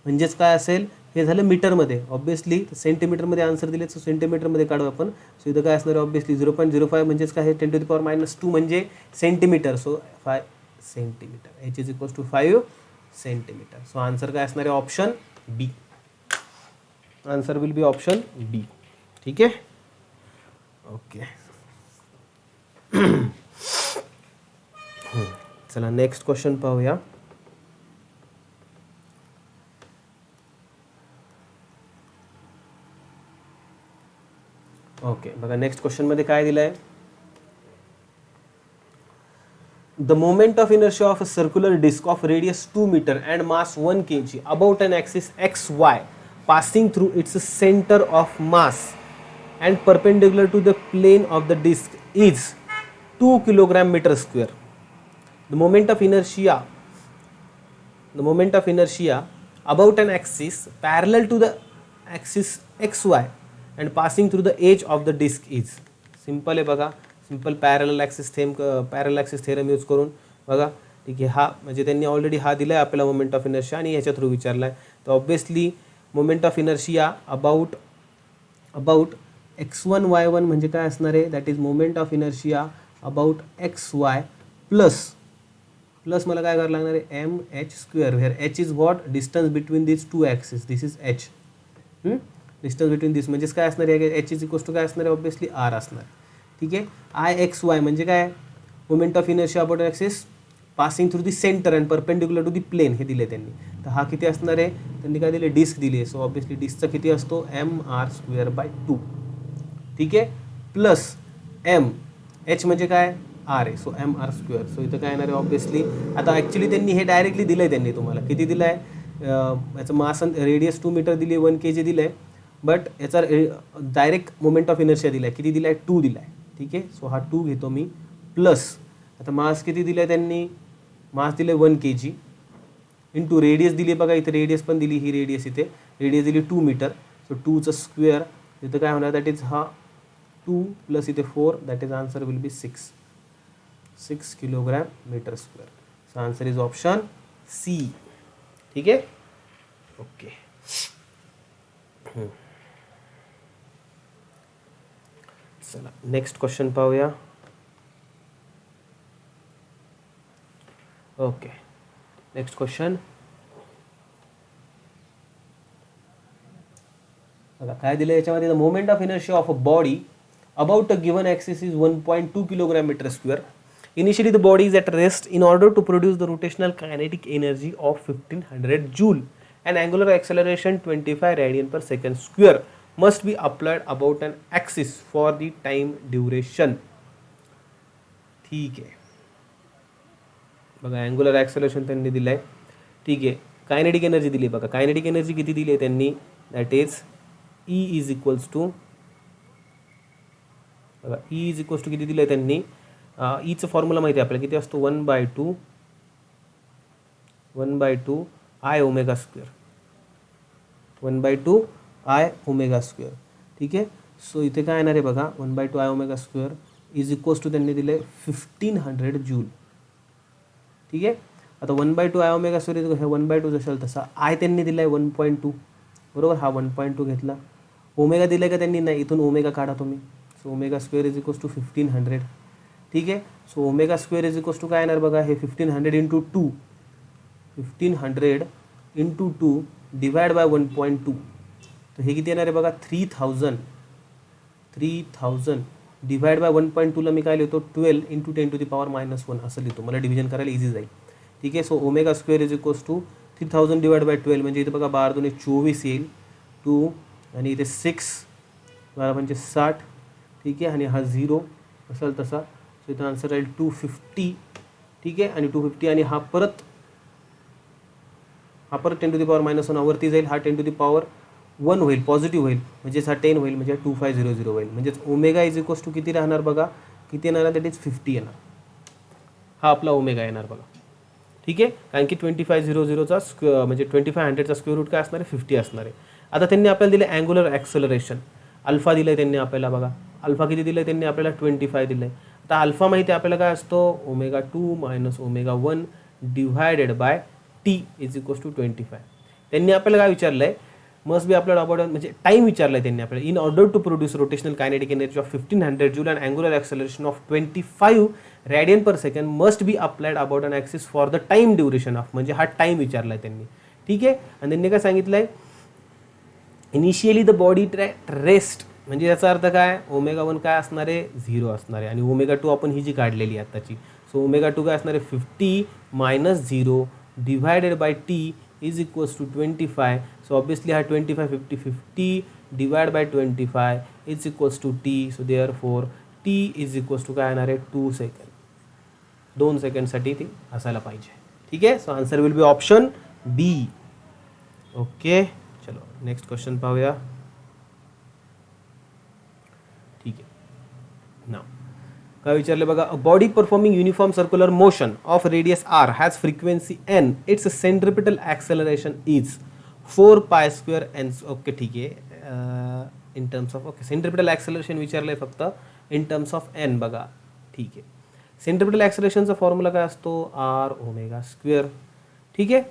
म्हणजेच काय असेल, हे झालं मीटरमध्ये. ऑब्विसली सेंटीमीटरमध्ये आन्सर दिले, सो सेंटीमीटरमध्ये काढू आपण. सो इथं काय असणार आहे, ऑब्विसली 0.05 म्हणजेच काय आहे, 10⁻² म्हणजे centimetre, so 5 centimetre, H is equals to 5 centimetre. So answer काय असणार आहे, option B. Answer will be option B. ठीक आहे. ओके. चला नेक्स्ट क्वेश्चन पाहूया. ओके बघा, नेक्स्ट क्वेश्चनमध्ये काय दिलं आहे, the moment of inertia of a circular disc of radius 2 metre and mass 1 kg about an axis XY passing through its center of mass and perpendicular to the plane of the disc is 2 kilogram meter square. The moment of inertia about an axis parallel to the axis XY and passing through the edge of the disc is. Simple आहे बघा, simple parallel axis theorem use करून बघा. ठीक आहे. हा म्हणजे त्यांनी already हा दिला आहे आपल्याला मोमेंट ऑफ इनर्शिया आणि याच्या थ्रू विचारला आहे. तर obviously moment of inertia about x1 y1 म्हणजे काय असणार आहे, that is moment of inertia about XY plus मला काय करायला लागणार आहे, mh², where h is what, distance between this two axis, this is h. Distance between this म्हणजेच काय असणार आहे, एच इज इक्वल्स टू काय असणार आहे, ऑब्वियसली आर असणार. ठीक आहे. IXY म्हणजे काय, moment of inertia about axis passing through the centre and perpendicular to the plane, हे दिले त्यांनी. तर हा किती असणार आहे, त्यांनी काय दिले, डिस्क दिली आहे. सो ऑब्वियसली डिस्कचा किती असतो, mr²/2. ठीक आहे. प्लस एच म्हणजे काय, आर आहे. So M R square. So इथं काय येणार आहे ऑब्विसली. आता ॲक्च्युली त्यांनी हे डायरेक्टली दिलं आहे, त्यांनी तुम्हाला किती दिलं आहे, याचं मास रेडियस 2 मीटर दिली आहे, 1 kg दिलं आहे, बट याचा डायरेक्ट मोमेंट ऑफ इनर्शिया दिला आहे, किती दिला आहे, 2 दिला आहे. ठीक आहे. सो हा 2 घेतो मी प्लस, आता मास किती दिलं आहे त्यांनी, मास दिलं आहे 1 kg इंटू रेडियस दिली आहे बघा, इथे रेडियस पण दिली, ही रेडियस इथे रेडियस दिली 2 मीटर. सो 2चं स्क्वेअर इथं काय होणार, दॅट इज हा 2 प्लस इथे 4, that is answer will be 6 kilogram metre square. So answer is option C. ठीक आहे. ओके. चला नेक्स्ट क्वेश्चन पाहूया. ओके, नेक्स्ट क्वेश्चन बघा काय दिलं याच्यामध्ये. The moment of inertia of a body about a given axis is 1.2 kilogram metre square. Initially, the body is at rest. In order to produce the rotational kinetic energy of 1500 joule, an angular acceleration 25 radian per second square must be applied about an axis for the time duration. ठीक आहे. बघा angular acceleration त्यांनी दिलं आहे. ठीक आहे. Kinetic energy दिली बघा. कायनेटिक एनर्जी किती दिली आहे त्यांनी, that is E is equals to, बघा ई इज इक्वल्स टू किती दिलं आहे त्यांनी, ईचं फॉर्म्युला माहिती आहे आपल्याला, किती असतो, 1/2 I omega square, 1/2 I omega square. ठीक आहे. सो इथे काय येणार आहे बघा, 1/2 I omega square is equals to त्यांनी दिलं आहे 1500 जूल. ठीक आहे. आता 1/2 आय ओमेगा स्क्वेअर हे 1/2 जशाल तसा, आय त्यांनी दिला आहे 1.2, बरोबर, हा 1.2 घेतला. ओमेगा दिला आहे का त्यांनी, नाही, इथून ओमेगा काढा तुम्ही. So omega square is equals to 1500. ठीक आहे. So omega square is equals to काय येणार बघा, हे 1500 इंटू 2, 1500 इंटू 2 डिवाइड बाय 1.2, तर हे किती येणार आहे बघा, 3000 डिवाइड बाय 1.2ला मी काय लिहितो, 12 इंटू 10⁻⁻1 असं लिहितो, मला डिव्हिजन करायला इझी जाईल. ठीक आहे. So omega square is equals to 3000 divide by 12, म्हणजे इथे बघा 12×2 = 24 येईल, 2 आणि इथे 6, 12×5 = 60. ठीक आहे. आणि हा 0 असेल तसा, सो इथं आन्सर राहील 250. ठीक आहे. आणि 250 आणि हा परत 10⁻⁻1 वरती जाईल, हा 10⁻1 होईल, पॉझिटिव्ह होईल, म्हणजेच हा 10 होईल, म्हणजे 2500 होईल. म्हणजेच ओमेगा इज इक्वल्स टू किती राहणार बघा, किती येणार, दॅट इज 50 येणार. हा आपला ओमेगा येणार बघा. ठीक आहे. कारण की 2500चा स्क्वेअर म्हणजे 2500चा स्क्वेअर रूट काय असणार आहे, 50 असणार आहे. आता त्यांनी आपल्याला दिले अँग्युलर ॲक्सेलरेशन, अल्फा दिलं आहे त्यांनी आपल्याला बघा, अल्फा किती दिलं आहे त्यांनी आपल्याला, 25 दिलं आहे. आता अल्फा माहिती आहे आपल्याला काय असतो, ω2 - ω1 divided by T is equals to 25. त्यांनी आपल्याला काय विचारलं आहे, मस्ट बी आपल्याला अबाउट म्हणजे टाईम विचारलं आहे त्यांनी आपल्याला. In order to produce rotational kinetic energy of 1500 joule and angular acceleration of 25 radian per second must be applied about an axis for the time duration of, म्हणजे हा time विचारला आहे त्यांनी. ठीक आहे. आणि त्यांनी काय सांगितलं आहे, इनिशियली द बॉडी रेस्ट, म्हणजे याचा अर्थ काय, ω1 काय असणार आहे, 0 असणार आहे, आणि ω2 आपण ही जी काढलेली आहे आत्ताची. सो ω2 काय असणार आहे, 50 - 0 divided by T is equals to 25. So obviously हा 25 50 divide by 25 is equals to T. So therefore T is equals to काय येणार आहे, 2 सेकंड, 2 सेकंडसाठी ती असायला पाहिजे. ठीक आहे. So answer will be option B. Okay. चलो नेक्स्ट क्वेश्चन पाहूया. ठीक आहे. नाव काय विचारले बघा, a body performing uniform circular motion of radius R has frequency N, its centripetal acceleration is 4π² N. Okay. ठीक आहे. In terms of, okay, centripetal acceleration विचारलं आहे फक्त इन टर्म्स ऑफ एन बघा. ठीक आहे. सेंट्रिपिटल ॲक्सेलरेशनचा फॉर्म्युला काय असतो, आर ओमेगा स्क्वेअर. ठीक आहे.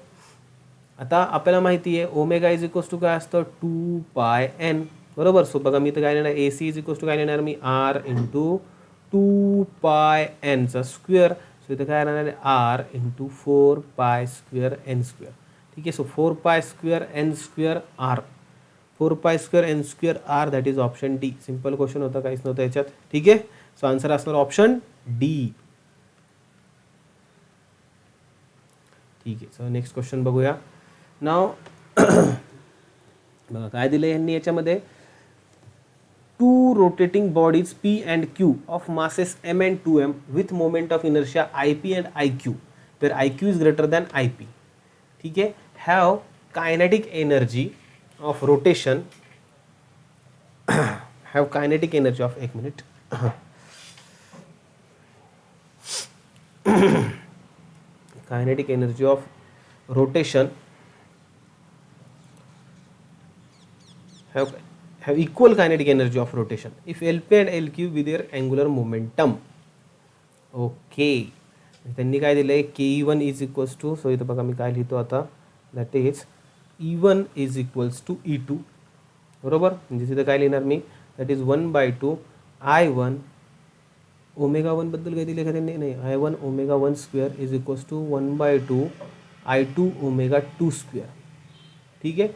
आता आपल्याला माहिती आहे ओमेगा इज इक्वल्स टू काय असतं, 2πn, बरोबर. सो बघा मी तर काय लिहिणार, AC इज इक्वल्स टू काय लिहिणार मी, आर इंटू 2πnचा स्क्वेअर. सो इथं काय राहणार आहे, आर इंटू 4π² n². ठीक आहे. So 4π² n² R, 4π² n² R, that is option D. Simple question होता, काहीच नव्हतं याच्यात. ठीक आहे. सो आन्सर असणार ऑप्शन डी. ठीक आहे. सो नेक्स्ट क्वेश्चन बघूया. नाव बघा काय दिलं यांनी याच्यामध्ये, 2 two rotating bodies P and Q of masses m and 2m with moment of inertia Ip and Iq, where Iq is greater than Ip. ठीक है, have kinetic energy of rotation have kinetic energy of, एक minute, kinetic energy of rotation have equal kinetic energy of rotation if Lp and Lq be their angular momentum. Okay, त्यांनी काय दिलं आहे, ke1 is equals to, so इथं बघा मी काय लिहितो आता, that is E1 is equals to E2, बरोबर. म्हणजे तिथं काय लिहिणार मी, दॅट इज 1/2 I1 ω1 बद्दल काय दिलं का त्यांनी, नाही, I1 ω1 square is equals to 1/2 I2 ω2 square. ठीक आहे.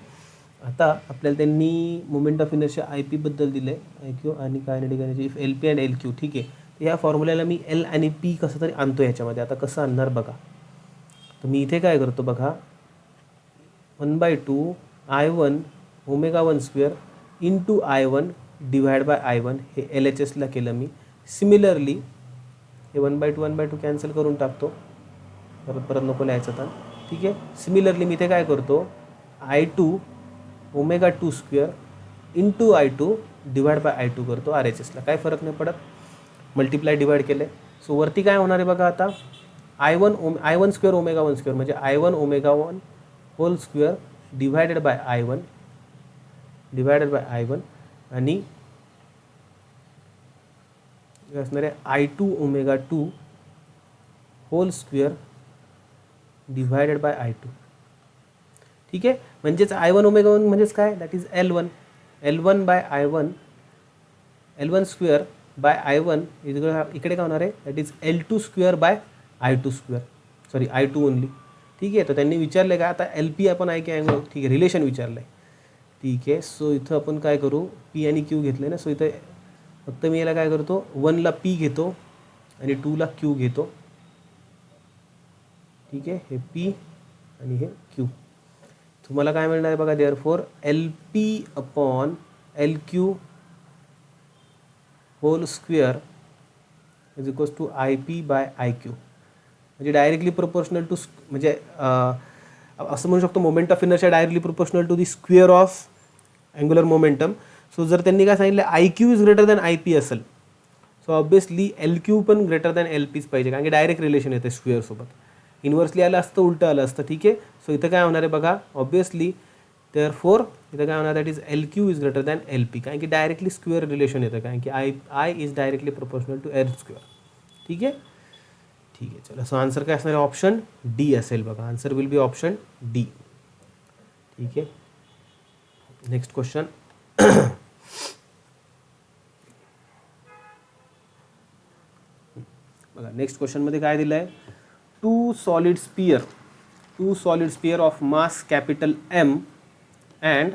आता आपल्याला त्यांनी मोमेंट ऑफ इनर्शिया Ip बद्दल दिलं आहे, IQ आणि kinetic energy if Lp and LQ. ठीक आहे, तर ह्या फॉर्म्युल्याला मी L आणि P कसं तरी आणतो ह्याच्यामध्ये. आता कसं आणणार बघा, तर मी इथे काय करतो बघा, 1/2 I1 ω1 square into I1 divide by I1, हे LHSला केलं मी. सिमिलरली हे 1/2 कॅन्सल करून टाकतो, परत नको लिहायचं आता. ठीक आहे, सिमिलरली मी इथे काय करतो, I2 ω2 square into I2 divide by I2 करतो RHSला, काय फरक नाही पडत, मल्टिप्लाय डिवाइड केले. सो वरती काय होणार आहे बघा आता, I1 स्क्वेअर ω1 स्क्वेअर म्हणजे I1 ω1 hole square divided bye I1 आणि असणार आहे I2 ω2 hole square divided bye I2. ठीक आहे, म्हणजेच I1 ω1 म्हणजेच काय, that is L1 by L1 square by I1 इकडे काय होणार आहे, that is L2 square by I2 square, sorry I2 only. ठीक आहे, तर त्यांनी विचारलं का आता LP आपण आहे की अँगल, ठीक आहे, रिलेशन विचारलं आहे. ठीक आहे, सो इथं आपण काय करू, P आणि Q घेतलं ना, सो इथं फक्त मी याला काय करतो, 1ला P घेतो आणि 2ला Q घेतो. ठीक आहे, हे P आणि हे Q. तुम्हाला काय मिळणार आहे बघा, therefore LP upon LQ whole square is equals to IP by IQ, म्हणजे डायरेक्टली प्रोपोर्शनल टू, म्हणजे असं म्हणू शकतो moment of inertia directly proportional to the square of angular momentum. So जर त्यांनी काय सांगितलं IQ is greater than IP असेल, सो ऑब्वियसली LQ पण ग्रेटर दॅन LPच पाहिजे, कारण की डायरेक्ट रिलेशन येते स्क्वेअरसोबत. इन्व्हर्सली आलं असतं, उलटं आलं असतं. ठीक आहे, सो इथं काय होणार आहे बघा, ऑब्वियसली देअरफॉर इथं काय होणार, that is LQ is greater than LP, कारण की डायरेक्टली स्क्वेअर रिलेशन येतं, कारण की I is directly proportional to L square. ठीक आहे, ठीक आहे, चला. सो आन्सर काय असणार आहे, ऑप्शन डी असेल बघा, answer will be option D. ठीक आहे, नेक्स्ट क्वेश्चन. बघा नेक्स्ट क्वेश्चनमध्ये काय दिलं आहे, two solid sphere of mass capital M and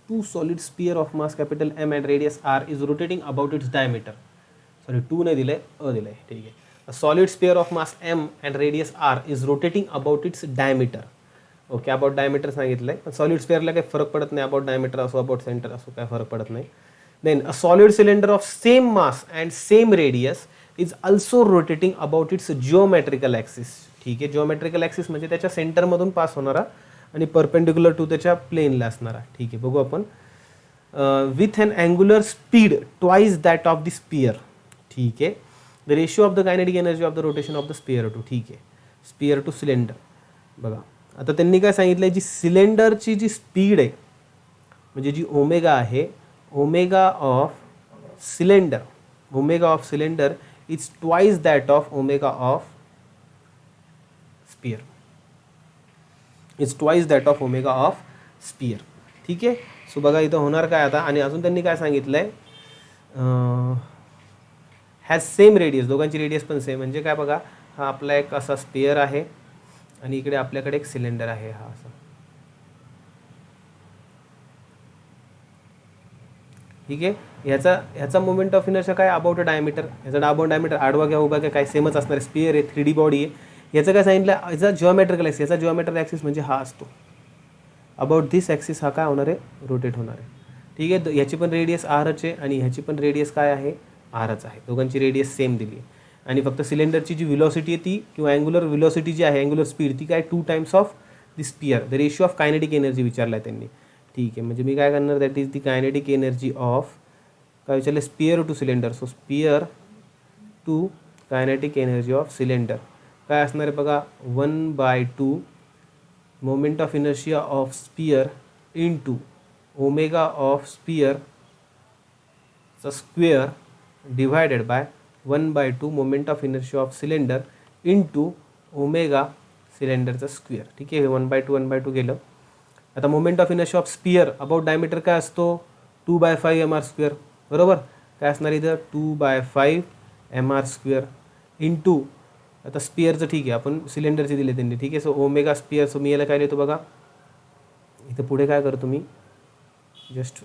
two solid sphere of mass capital M and radius R is rotating about its diameter. Sorry, 2 नाही दिलंय, दिलंय. ठीक आहे, a solid sphere of mass M and radius R is rotating about its diameter. Okay, about diameter सांगितलंय, पण solid स्पिअरला काही फरक पडत नाही, अबाउट डायमीटर असो अबाउट सेंटर असो काय फरक पडत नाही. Then a solid cylinder of same mass and same radius is also rotating about its geometrical axis. ठीक आहे, जिओमेट्रिकल ॲक्सिस म्हणजे त्याच्या सेंटरमधून पास होणारा आणि परपेंडिक्युलर टू त्याच्या प्लेनला असणारा. ठीक आहे, बघू आपण. With an angular speed twice that of the sphere. ठीक आहे, the ratio of the kinetic energy of the rotation of the sphere to. ठीक आहे, स्पियर टू सिलेंडर. बघा आता त्यांनी काय सांगितलं, जी सिलेंडरची जी स्पीड आहे, म्हणजे जी ओमेगा आहे, omega of cylinder is twice that of omega of sphere, ठीक आहे. सो बघा इथं होणार काय आता, आणि अजून त्यांनी काय सांगितलंय, हॅज सेम रेडियस, दोघांची रेडियस पण सेम, म्हणजे काय बघा, हा आपला एक असा स्पियर आहे आणि इकडे आपल्याकडे एक सिलेंडर आहे, हा असा. ठीक आहे, ह्याचा मोमेंट ऑफ इनर्शिया काय, अबाउट अ डायमीटर. ह्याचा अबाउट डायमीटर आडवा घ्या उभा घ्या काय सेमच असणार, स्पियर आहे, 3D बॉडी आहे. याचं काय सांगितलं, याचा जिओमेट्रिकल ॲक्सिस, याचा जिओमेट्रिकल ॲक्सिस म्हणजे हा असतो. अबाउट धिस ॲक्सिस हा काय होणार आहे, रोटेट होणार आहे. ठीक आहे. ह्याची पण रेडियस आरच आहे आणि ह्याची पण रेडियस काय आहे, आरच आहे. दोघांची रेडियस सेम दिली आहे. आणि फक्त सिलेंडरची जी व्हिलॉसिटी आहे ती किंवा अँग्युलर व्हिलॉसिटी जी आहे, अँग्युलर स्पीड, ती काय 2 times of the sphere, the ratio of kinetic energy विचारला आहे त्यांनी. ठीक आहे, म्हणजे मी काय करणार, that is the kinetic energy of, काय विचारलं, sphere to cylinder. So sphere to kinetic energy of cylinder काय असणार आहे बघा, 1/2 moment of inertia of sphere into omega of स्पियरचा square divided by 1/2 moment of inertia of cylinder into omega सिलेंडरचा square. ठीक आहे, 1/2 गेलं. आता moment of inertia of sphere about diameter काय असतो, 2/5 mr². बरोबर, काय असणार इथं 2/5 mr² इंटू, आता स्पियरचं ठीक आहे, आपण सिलेंडरचे दिले त्यांनी. ठीक आहे, सो ओमेगा स्पियर. सो मी याला काय लिहितो बघा, इथं पुढे काय करतो मी, just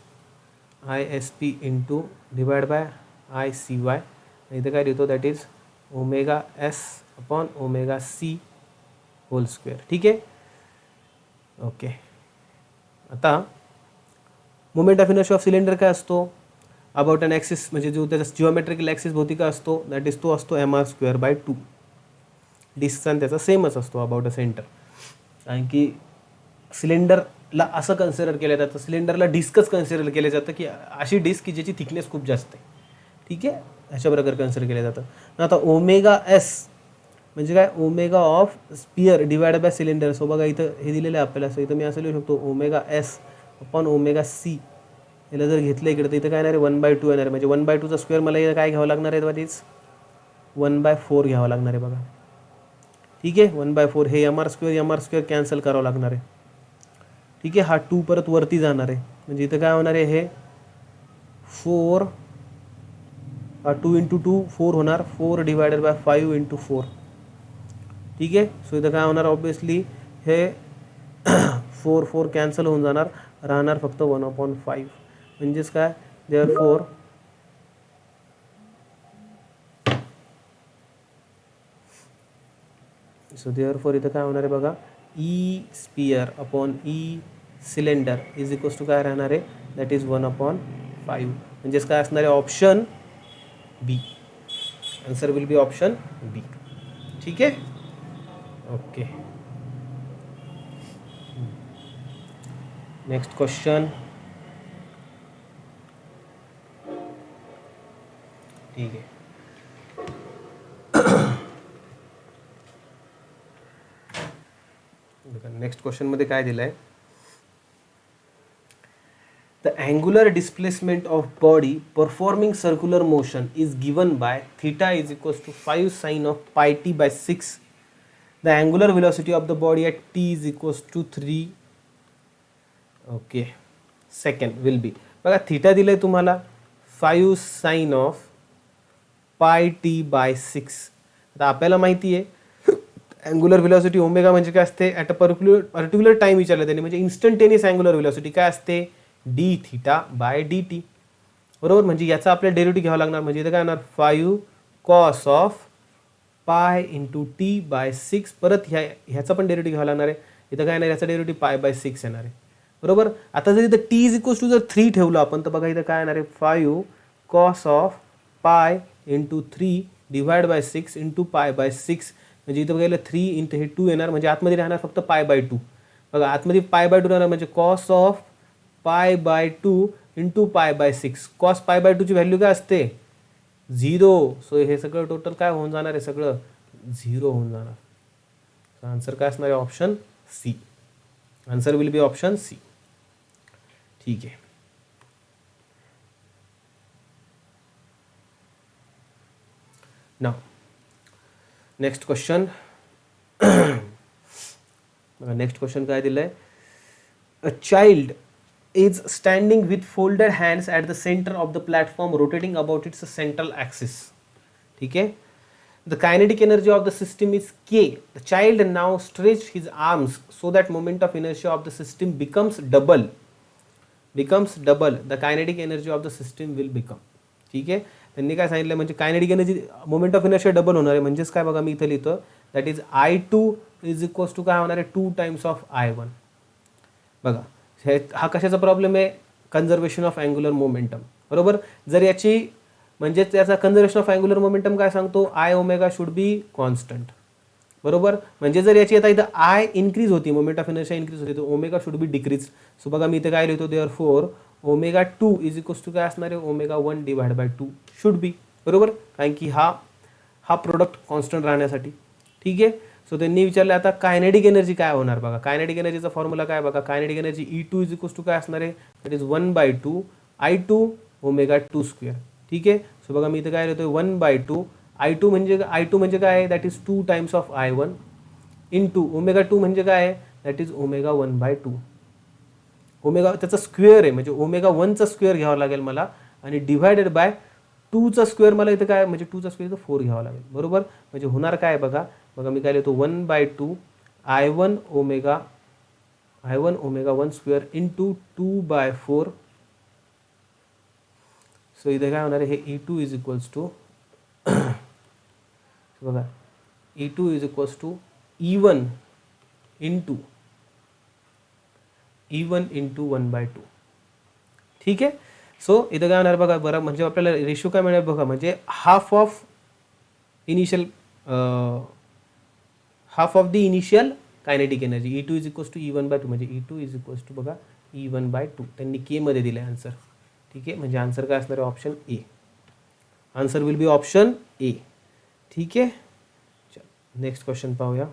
ISP into divide by ICY. इथं काय लिहितो, that is omega S upon omega C whole square. ठीक आहे, ओके. आता moment of inertia of cylinder काय असतो, अबाउट अन ॲक्सिस, म्हणजे जो त्याचा जिओमेट्रिकल ॲक्सिस भोवती काय असतो, दॅट इज तो असतो mr²/2. डिस्कचा त्याचा सेमच असतो अबाउट अ सेंटर. कारण की सिलेंडरला असं कन्सिडर केलं जातं, सिलेंडरला डिस्कच कन्सिडर केलं जातं, की अशी डिस्क की ज्याची थिकनेस खूप जास्त आहे. ठीक आहे, अशा प्रकारे कन्सिडर केलं जातं. आता ओमेगा S म्हणजे काय, omega of sphere divide by cylinder. So बघा इथं हे दिलेलं आहे आपल्याला, सो इथं मी असं लिहू शकतो omega S upon omega C. याला जर घेतलं इकडे तर इथं काय येणार आहे, 1/2 येणार आहे. म्हणजे 1/2चा स्क्वेअर मला इथं काय घ्यावं लागणार आहे, दॅट इज 1/4 घ्यावं लागणार आहे बघा. ठीक आहे, 1/4. हे mr² कॅन्सल करावं लागणार आहे. ठीक आहे, हा 2 परत वरती जाणार आहे, म्हणजे इथं काय होणार आहे, हे 4, 2 × 2 4 होणार, 4 डिवायडेड बाय 5 × 4. ठीक आहे, सो इथं काय होणार, ऑब्विसली हे 4 कॅन्सल होऊन जाणार, राहणार फक्त 1/5. म्हणजेच काय, देअरफॉर इथं काय होणार आहे बघा, E sphere upon E cylinder is equals to काय राहणार आहे, दॅट इज 1/5. म्हणजेच काय असणार आहे, option B. Answer will be option B. ठीक आहे, ओके. Next question. ठीक आहे, नेक्स्ट क्वेश्चन मध्ये काय दिलं आहे, the angular displacement of body performing circular motion is given by theta is equals to 5 sin of πt/6. The angular velocity of the body at t is equals to 3 second will be. बघा theta दिलंय तुम्हाला 5 sin of πt/6. आता आपल्याला माहिती आहे angular velocity omega म्हणजे काय असते, ॲट अ पर्टिक्युलर टाइम विचारलं त्यांनी, म्हणजे इन्स्टंटेनियस अँग्युलर व्हेलॉसिटी काय असते, d(θ/dt). बरोबर, म्हणजे याचा आपल्याला डेरिव्हेटिव्ह घ्यावा लागणार. म्हणजे इथं काय होणार, 5 cos of π × t/6. परत ह्याचा पण डेरिव्हेटिव्ह घ्यावा लागणार आहे. इथं काय येणार, याचा डेरिव्हेटिव्ह π/6 येणार आहे. बरोबर, आता जर इथं t = जर 3 ठेवलं आपण, तर बघा इथं काय येणार आहे, 5 cos of π × 3 डिवाइड बाय 6 × π/6. म्हणजे इथं बघायला 3 × हे 2 येणार, म्हणजे आतमध्ये राहणार फक्त π/2. बघा आतमध्ये π/2 राहणार, म्हणजे cos of π/2 × π/6. cos π/2 ची व्हॅल्यू काय असते, 0. सो हे सगळं टोटल काय होऊन जाणार आहे, सगळं 0 होऊन जाणार. आन्सर काय असणार आहे, option C. Answer will be option C. ठीक आहे, now next question. Next question काय दिलंय, a child is standing with folded hands at the center of the platform rotating about its central axis. ठीक है, the kinetic energy of the system is K. The child now stretch his arms so that moment of inertia of the system becomes double. The kinetic energy of the system will become. ठीक आहे, त्यांनी काय सांगितलं, म्हणजे kinetic energy moment of inertia double होणार आहे. म्हणजेच काय बघा, मी इथं लिहितो, that is I2 is equals to काय होणार आहे, 2 टाइम्स ऑफ I1. बघा हा कशाचा प्रॉब्लेम आहे, कन्झर्वेशन ऑफ अँग्युलर मोमेंटम. बरोबर. जर याची म्हणजे त्याचा कन्झर्वेशन ऑफ अँग्युलर मोमेंटम काय सांगतो, I omega should be constant. बरोबर. म्हणजे जर याची आता इथं आय इन्क्रीज होती, मोमेंट ऑफ इनर्शिया इन्क्रीज होती, तर omega should be decrease. So बघा मी इथे काय लिहितो, therefore omega 2 is equals to काय असणार आहे, omega 1 divide by 2 should be. बरोबर. कारण की हा प्रोडक्ट कॉन्स्टंट राहण्यासाठी. ठीक आहे. सो त्यांनी विचारलं आता कायनेटिक एनर्जी काय होणार. बघा कायनेटिक एनर्जीचा फॉर्म्युला काय बघा, kinetic energy E2 is equals to काय असणार आहे, that is 1/2 I2 omega 2 square. ठीक आहे. सो बघा मी इथे काय लिहितोय 1/2 I2 म्हणजे काय आहे, that is 2 times of I1 into omega 2 म्हणजे काय आहे, दॅट इज ओमेगा 1/2. ओमेगा त्याचा स्क्वेअर आहे, म्हणजे ओमेगा 1चा स्क्वेअर घ्यावा लागेल मला, आणि डिवायडेड बाय 2चा स्क्वेअर मला इथं काय, म्हणजे 2चा स्क्वेअर इथं 4 घ्यावा लागेल. बरोबर. म्हणजे होणार काय बघा मी काय लिहितो 1/2 I1 omega 1 square into 2/4. So इथे काय होणार आहे, हे E2 इज इक्वल्स टू बघा E2 is equals to E1 into 1/2. ठीक आहे. सो इथं काय होणार बघा, बरं म्हणजे आपल्याला रेशो काय मिळेल बघा, म्हणजे half of the initial kinetic energy. E2 is equals to E1/2, म्हणजे E2 इज इक्वल्स टू बघा E1/2. त्यांनी के मध्ये दिले आन्सर. ठीक आहे. म्हणजे आन्सर काय असणार आहे, option A. Answer will be option A. ठीक आहे. चल नेक्स्ट क्वेश्चन पाहूया.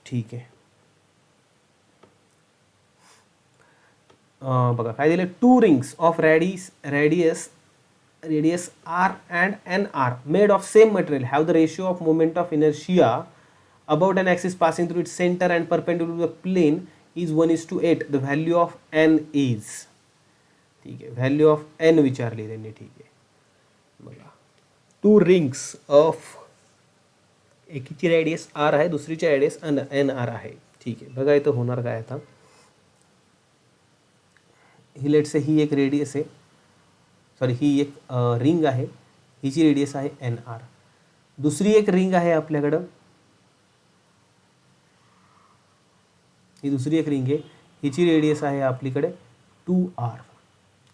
ठीक आहे. बघा काय दिले, 2 rings of radius R and NR made of same material have the ratio of moment of inertia about an axis passing through its center and perpendicular to the plane is 1:8. The value of n is. ठीक आहे. Value of n विचारली त्यांनी. ठीक आहे. बघा 2 rings of, एकीची radius R आहे, दुसरीची radius NR आहे. ठीक आहे. बघा इथं होणार काय आता, ही लेट से ही एक रेडियस आहे, सॉरी ही एक रिंग आहे, हिची रेडियस आहे NR. दुसरी एक रिंग आहे आपल्याकडं, ही दुसरी एक रिंग आहे, हिची रेडियस आहे आपल्याकडे 2R.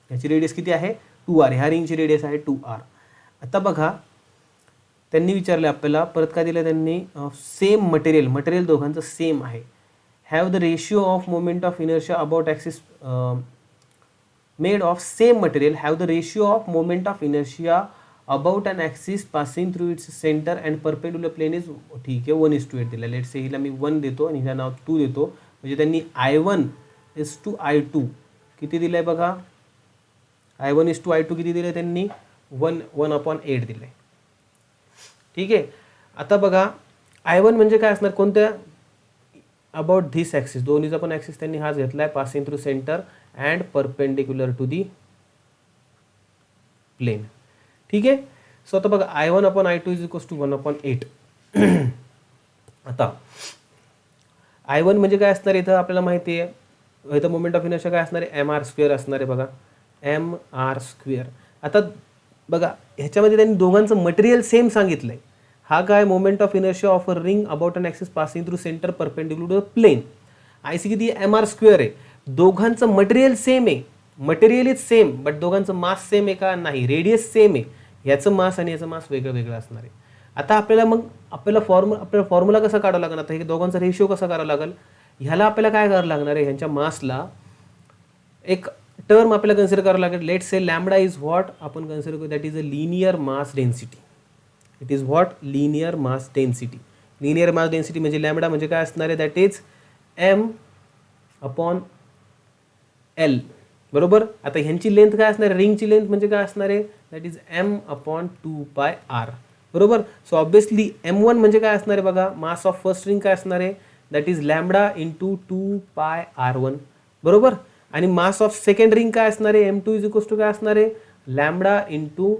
ह्याची रेडियस किती आहे, 2R. ह्या रिंगची रेडियस आहे 2R. आता बघा त्यांनी विचारले आपल्याला, परत काय दिलं त्यांनी, सेम मटेरियल दोघांचं सेम आहे. Have the ratio of moment of inertia about axis made of same material have the ratio of moment of inertia about an axis passing through its center and perpendicular plane is. ठीक आहे. 1:8 दिला. Late से हिला मी 1 देतो आणि हिला नाव 2 देतो. म्हणजे त्यांनी I1 is to I2 किती दिलंय बघा, I1 is to I2 किती दिलंय त्यांनी, 1/8 दिलंय. ठीक आहे. आता बघा I1 म्हणजे काय असणार, कोणत्या, अबाउट धिस ॲक्सिस, दोन्हीचा पण ॲक्सिस त्यांनी हाच घेतलाय, passing through centre and perpendicular to the plane. ठीक आहे. सो आता बघा I1/I2 इज इक्वल्स टू 1/8. आता I1 म्हणजे काय असणार, इथं आपल्याला माहिती आहे, इथं मोमेंट ऑफ इनर्शिया काय असणार आहे, mr² असणार आहे. बघा mr². आता बघा ह्याच्यामध्ये त्यांनी दोघांचं मटेरियल सेम सांगितलंय. हा काय, moment of inertia of a ring about an axis passing through centre perpendicular to the plane. IC किती, mr² आहे. दोघांचं मटेरियल सेम आहे, मटेरियल इज सेम, बट दोघांचं मास सेम आहे का, नाही. रेडियस सेम आहे, याचं मास आणि याचं मास वेगळं वेगळं असणार आहे. आता आपल्याला फॉर्म्युला कसा काढावा लागणार, आता हे दोघांचा रेशिओ कसा करावा लागेल, ह्याला आपल्याला काय करावं लागणार आहे, ह्यांच्या मासला एक टर्म आपल्याला कन्सिडर करावं लागेल. Let say lambda is what, आपण कन्सिडर करू that is a linear mass density. It is what, linear mass density. Linear mass density म्हणजे लॅम्बडा म्हणजे काय असणार आहे, दॅट इज m/L. बरोबर. आता ह्यांची लेंथ काय असणार आहे, रिंगची लेंथ म्हणजे काय असणार आहे, दॅट इज m/2πr. बरोबर. सो ऑब्विसली m1 म्हणजे काय असणार आहे बघा, मास ऑफ फर्स्ट रिंग काय असणार आहे, that is lambda into 2πr1. बरोबर. आणि मास ऑफ सेकंड रिंग काय असणार आहे, m2 इज इक्वल्स टू काय असणार आहे, लॅम्बडा इंटू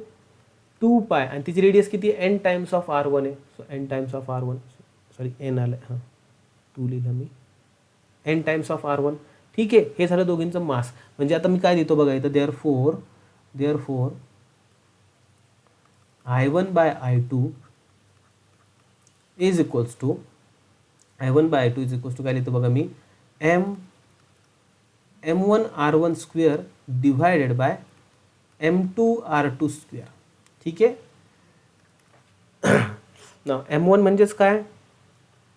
2π, आणि तिची रेडियस किती, n टाइम्स ऑफ r1 आहे. So n times of r1, sorry n आलं, हां 2 लिहिलं मी, n टाइम्स ऑफ r1. ठीक आहे. हे झालं दोघींचं मास. म्हणजे आता मी काय देतो बघा इथं, therefore I1/I2 is equals to I1/I2 is equals to काय लिहितो बघा मी, M1 R1 square divided by M2 R2 square. ठीक आहे ना. M1 म्हणजेच काय,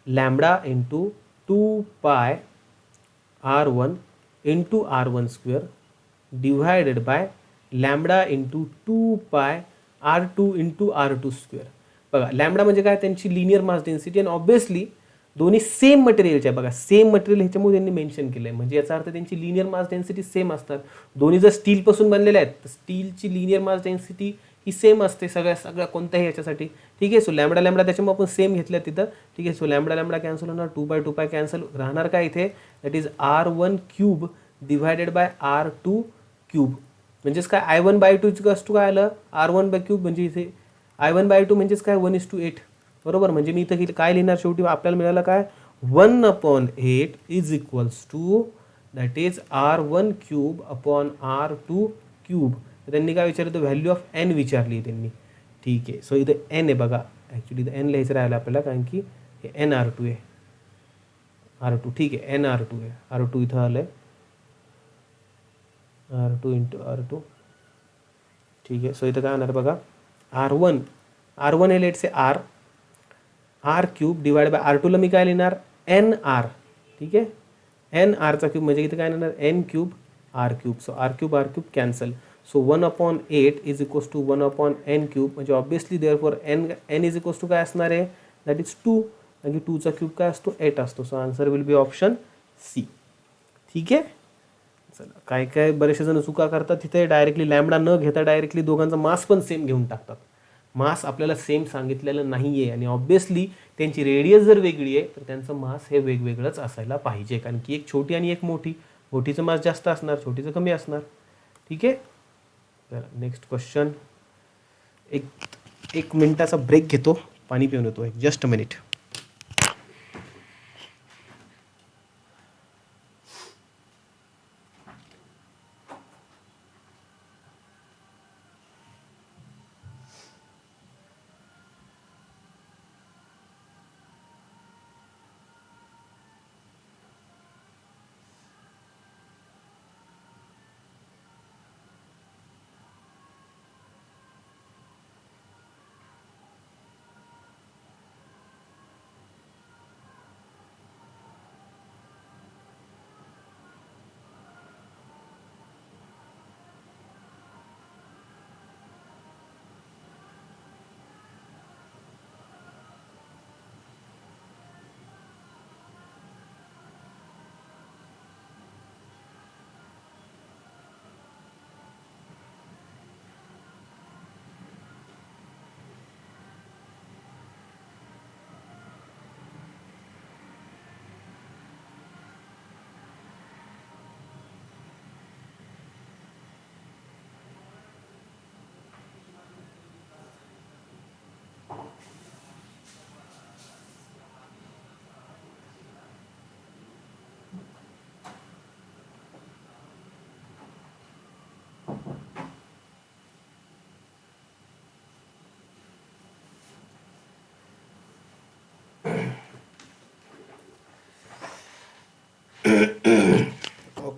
lambda into 2πR1 into R1 square divided by lambda into 2πR2 into R2 square. बघा लॅम्बडा म्हणजे काय, त्यांची लिनियर मास डेन्सिटी, आणि ऑब्विसली दोन्ही सेम मटेरियलचे आहे. बघा सेम मटेरियल ह्याच्यामुळे त्यांनी मेन्शन केलं आहे, म्हणजे याचा अर्थ त्यांची लिनियर मास डेन्सिटी सेम असतात. दोन्ही जर स्टीलपासून बनलेले आहेत तर स्टीलची लिनियर मास डेन्सिटी ही सेम असते सगळ्या कोणत्याही याच्यासाठी. ठीक आहे. सो लॅम्बडा लॅम्बडा त्याच्यामुळे आपण सेम घेतल्या तिथं. ठीक आहे. सो लॅम्बडा लॅम्बडा कॅन्सल होणार, 2/2 कॅन्सल राहणार काय इथे, that is R1 cube divided by R2 cube. म्हणजेच काय, I1/2 टू काय आलं, R1/3 म्हणजे इथे I1/2 म्हणजेच काय 1:8. बरोबर. म्हणजे मी इथं काय लिहिणार, शेवटी आपल्याला मिळालं काय, 1/8 is equals to that is R1 cube upon R2 cube. त्यांनी काय विचारलं, व्हॅल्यू ऑफ एन विचारली त्यांनी. ठीक आहे. सो इथं एन आहे बघा, ॲक्च्युली इथं एन लिहायचं राहिलं आपल्याला, कारण की हे NR2 आहे, R2. ठीक आहे. NR2 आहे, R2 इथं आलं आहे, R2 इंटू R2. ठीक आहे. सो इथं काय होणार बघा, R1 हे let say R cube divide by R2ला मी काय लिहिणार, NR. ठीक आहे. NRचा क्यूब म्हणजे इथे काय येणार, N cube R cube. So R cube cancel. So 1/8 is equals to 1/n cube. म्हणजे obviously therefore n is equals to काय असणार आहे, दॅट इज 2. म्हणजे 2चा क्यूब काय असतो, 8 असतो. So answer will be option C. ठीक आहे. चला, काय काय बरेचसे जण चुका करतात तिथे, डायरेक्टली लॅम्बडा न घेता डायरेक्टली दोघांचा मास पण सेम घेऊन टाकतात. मास आपल्याला सेम सांगितलेलं नाही आहे, आणि ऑब्विसली त्यांची रेडियस जर वेगळी आहे तर त्यांचं मास हे वेगवेगळंच असायला पाहिजे, कारण की एक छोटी आणि एक मोठी, मोठीचं मास जास्त असणार, छोटीचं कमी असणार. ठीक आहे. चला नेक्स्ट क्वेश्चन. एक मिनिटाचा ब्रेक घेतो, पाणी पिऊन येतो, एक just minute.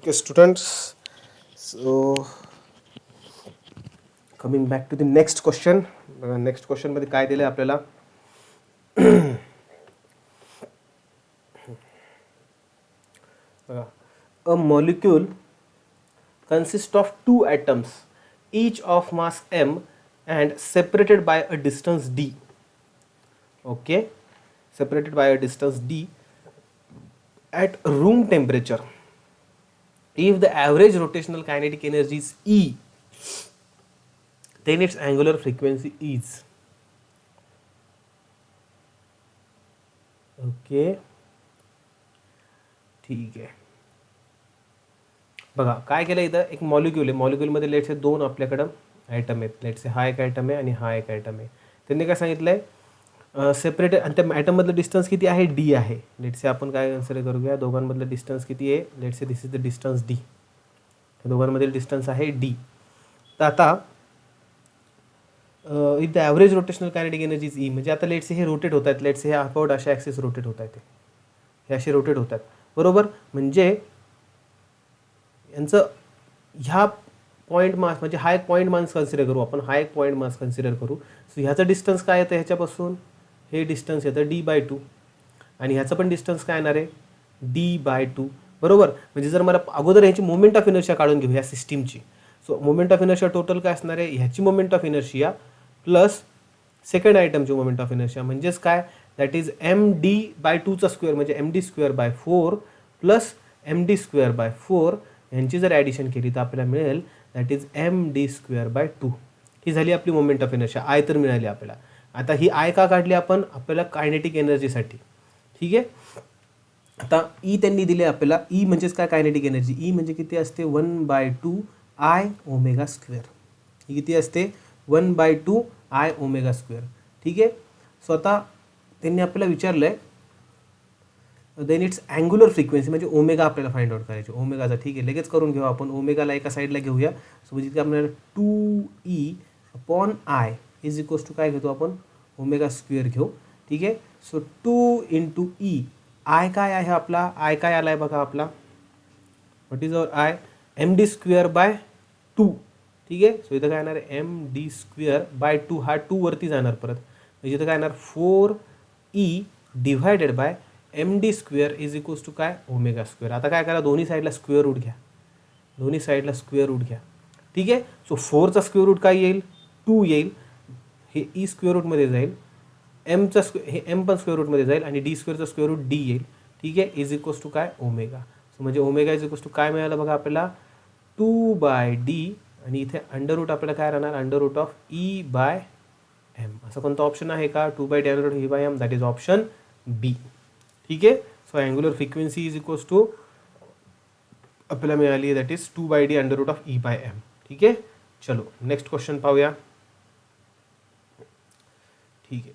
Okay students, so coming back to the next question. Next question मध्ये काय दिलं आपल्याला, a molecule consists of two atoms each of mass m and separated by a distance d. Okay, separated by a distance d at room temperature. If the average rotational kinetic energy is E, then its angular frequency is. Okay, ठीक आहे. बघा काय केलं इथं, एक molecule आहे, मॉलिक्यूलमध्ये let's दोन आपल्याकडं ॲटम आहेत, लेट्स हा एक ॲटम आहे आणि हा एक ॲटम आहे. त्यांनी काय सांगितलं आहे, सेपरेट, आणि त्या ॲटममधलं डिस्टन्स किती आहे, डी आहे. लेट्स आपण काय कन्सिडर करूया, दोघांमधलं डिस्टन्स किती आहे, let's this is the distance D. दोघांमधील डिस्टन्स आहे डी. तर आता if the average rotational kinetic energy is E, म्हणजे आता लेट्स हे रोटेट होत आहेत, लेट्स हे अपवर्ड अशा ॲक्सिस रोटेट होत आहेत. हे असे रोटेट होतात, बरोबर. म्हणजे यांचं ह्या पॉईंट मास, म्हणजे हा एक पॉईंट मास कन्सिडर करू आपण, हा एक पॉईंट मास कन्सिडर करू. सो ह्याचं डिस्टन्स काय येतं ह्याच्यापासून, हे डिस्टन्स येतं d/2 आणि ह्याचं पण डिस्टन्स काय येणार आहे d/2, बरोबर. म्हणजे जर मला अगोदर ह्याची मोमेंट ऑफ इनर्शिया काढून घेऊ ह्या सिस्टीमची. So moment of inertia total काय असणार आहे, ह्याची moment of inertia plus second आयटमची मोमेंट ऑफ इनर्शिया, म्हणजेच काय, दॅट इज md/2चा स्क्वेअर म्हणजे md²/4 प्लस md²/4 यांची जर ॲडिशन केली तर आपल्याला मिळेल दॅट इज md²/2. ही झाली आपली मोमेंट ऑफ इनर्शिया, आय तर मिळाली आपल्याला. आता ही आय का काढली आपण, आपल्याला कायनेटिक एनर्जीसाठी, ठीक आहे. आता ई त्यांनी दिले आपल्याला, ई म्हणजेच काय कायनेटिक एनर्जी, ई म्हणजे किती असते 1/2 I ω². ही किती असते 1/2 I ω², ठीक आहे. सो आता त्यांनी आपल्याला विचारलं आहे देन इट्स अँग्युलर फ्रिक्वेन्सी म्हणजे ओमेगा आपल्याला फाइंड आउट करायची, ओमेगाचा, ठीक आहे. लगेच करून घेऊ आपण, ओमेगाला एका साईडला घेऊया. सो म्हणजे आपल्याला 2E/I इज इक्वल्स टू काय घेतो आपण, ω² घेऊ, ठीक आहे. सो 2 × E, आय काय आहे आपला, आय काय आला आहे बघा आपला, what is our I, md²/2, ठीक आहे. सो इथं काय येणार आहे md²/2, हा 2 वरती जाणार परत, म्हणजे इथं काय येणार 4E divided by md² is equals to काय ω². आता काय करा, दोन्ही साईडला स्क्वेअर रूट घ्या, दोन्ही साईडला स्क्वेअर रूट घ्या, ठीक आहे. सो 4चा स्क्वेअर रूट काय येईल 2 येईल, हे ई स्क्वेअर रूटमध्ये जाईल, एमचा हे एम पण स्क्वेअर रूटमध्ये जाईल आणि d²चा स्क्वेअर रूट डी येईल, ठीक आहे. इज इक्वल्स टू काय ओमेगा. सो म्हणजे ओमेगा इज इक्वल्स टू काय मिळालं बघा आपल्याला 2/d आणि इथे अंडर रूट आपल्याला काय राहणार E/m. असं कोणता ऑप्शन आहे का 2/d under root E/m, that is option B, ठीक आहे. So angular frequency is equals to आपल्याला मिळाली आहे that is 2/d under root of E/m, ठीक आहे. चलो नेक्स्ट क्वेश्चन पाहूया, ठीक आहे.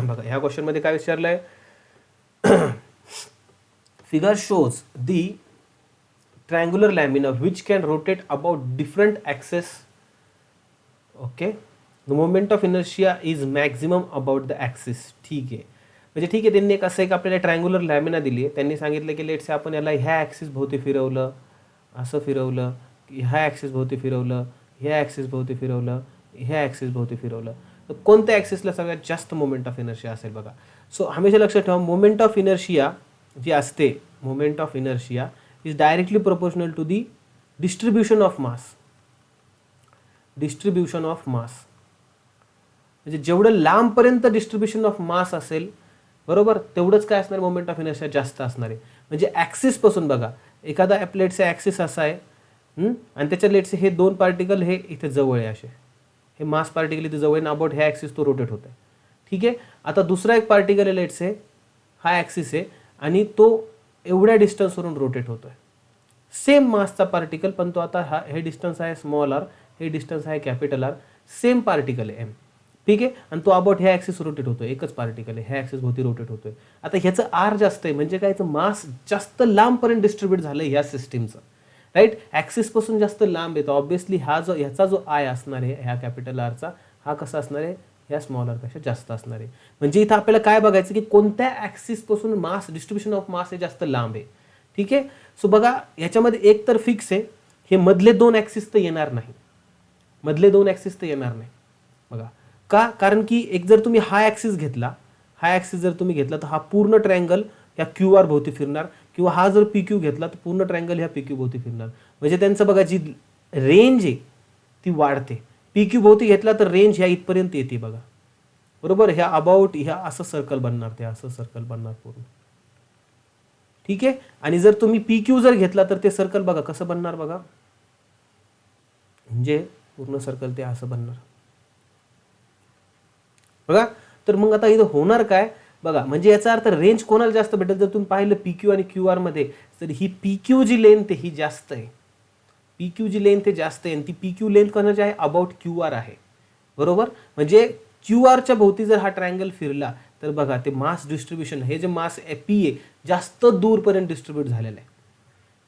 बघा ह्या क्वेश्चनमध्ये काय विचारलंय, figure shows the triangular lamina which can rotate about different axes. Okay, the moment of inertia is maximum about the axis. ठीक आहे, म्हणजे ठीक आहे. त्यांनी एक असं एक आपल्याला ट्रायंग्युलर लॅमिना दिली आहे. त्यांनी सांगितलं की लेट्स आपण याला ह्या ॲक्सिस भोवती फिरवलं, असं फिरवलं, ह्या ॲक्सिस भोवती फिरवलं, ह्या ॲक्सिस भोवती फिरवलं, ह्या ॲक्सिस भोवती फिरवलं, तर कोणत्या ॲक्सिसला सगळ्यात जास्त मोमेंट ऑफ इनर्शिया असेल बघा. सो हमेशा लक्षात ठेवा, मोमेंट ऑफ इनर्शिया जी असते, moment of inertia is directly proportional to the distribution of mass. Distribution of mass म्हणजे जेवढं लांबपर्यंत डिस्ट्रीब्युशन ऑफ मास असेल, बरोबर, तेवढंच काय असणार मोमेंट ऑफ इनर्शिया जास्त असणार आहे. म्हणजे ॲक्सिस पासून बघा, एखादा प्लेटचा ॲक्सिस असा आहे आणि त्याच्या लेटचे हे 2 पार्टिकल हे इथे जवळ आहे, असे हे मास पार्टिकल इथे जवळ आहे, अबाउट ह्या ॲक्सिस तो रोटेट होत आहे, ठीक आहे. आता दुसरा एक पार्टिकल आहे लेट्स हा ॲक्सिस आहे आणि तो एवढ्या डिस्टन्सवरून रोटेट होतोय, सेम मासचा पार्टिकल, पण तो आता हे डिस्टन्स आहे स्मॉल आर, हे डिस्टन्स आहे कॅपिटल आर, सेम पार्टिकल आहे एम, ठीक आहे. आणि तो अबाउट ह्या ॲक्सिस रोटेट होतोय, एकच पार्टिकल आहे, ह्या ॲक्सिस भोवती रोटेट होतोय. आता ह्याचं आर जास्त आहे, म्हणजे काय, मास जास्त लांबपर्यंत डिस्ट्रीब्यूट झालं ह्या सिस्टीमचं, राईट. ॲक्सिस पासून जास्त लांब येतो, ऑब्व्हियसली ह्याचा जो आय असणार आहे ह्या कॅपिटल आरचा, हा कसा असणार आहे, ह्या स्मॉल आरपेक्षा जास्त असणार आहे. म्हणजे इथं आपल्याला काय बघायचं की कोणत्या ॲक्सिस पासून मास, डिस्ट्रीब्युशन ऑफ मास हे जास्त लांब आहे, ठीक आहे. सो बघा याच्यामध्ये एक तर फिक्स आहे, हे मधले 2 ॲक्सिस तर येणार नाही, मधले 2 ॲक्सिस तर येणार नाही बघा. का, कारण की एक जर तुम्ही हा ॲक्सिस घेतला, हा ॲक्सिस जर तुम्ही घेतला तर हा पूर्ण ट्रायंगल ह्या क्यू आर भोवती फिरणार, किंवा हा जर पी क्यू घेतला तर पूर्ण ट्रायंगल ह्या पी क्यू भोवती फिरणार. म्हणजे त्यांचं बघा जी रेंज आहे ती वाढते. पी क्यू भोवती घेतला तर रेंज ह्या इथपर्यंत येते बघा, बरोबर. ह्या अबाउट ह्या असं सर्कल बनणार, ते असं सर्कल बनणार पूर्ण, ठीक आहे. आणि जर तुम्ही पी क्यू जर घेतला तर ते सर्कल बघा कसं बनणार बघा, म्हणजे पूर्ण सर्कल ते असं बनणार बघा. तर मग आता इथं होणार काय बघा, म्हणजे याचा अर्थ रेंज कोणाला जास्त भेटेल, जर तुम्ही पाहिलं पी क्यू आणि क्यू आर मध्ये, तर ही पी क्यू जी लेंथ आहे ही जास्त आहे, पी क्यू जी लेंथ आहे जास्त आहे, आणि ती पी क्यू लेंथ कोणाची आहे, अबाउट क्यू आर आहे, बरोबर. म्हणजे क्यू आरच्या भोवती जर हा ट्रायंगल फिरला तर बघा ते मास डिस्ट्रीब्युशन, हे जे मास पी आहे जास्त दूरपर्यंत डिस्ट्रीब्यूट झालेलं आहे,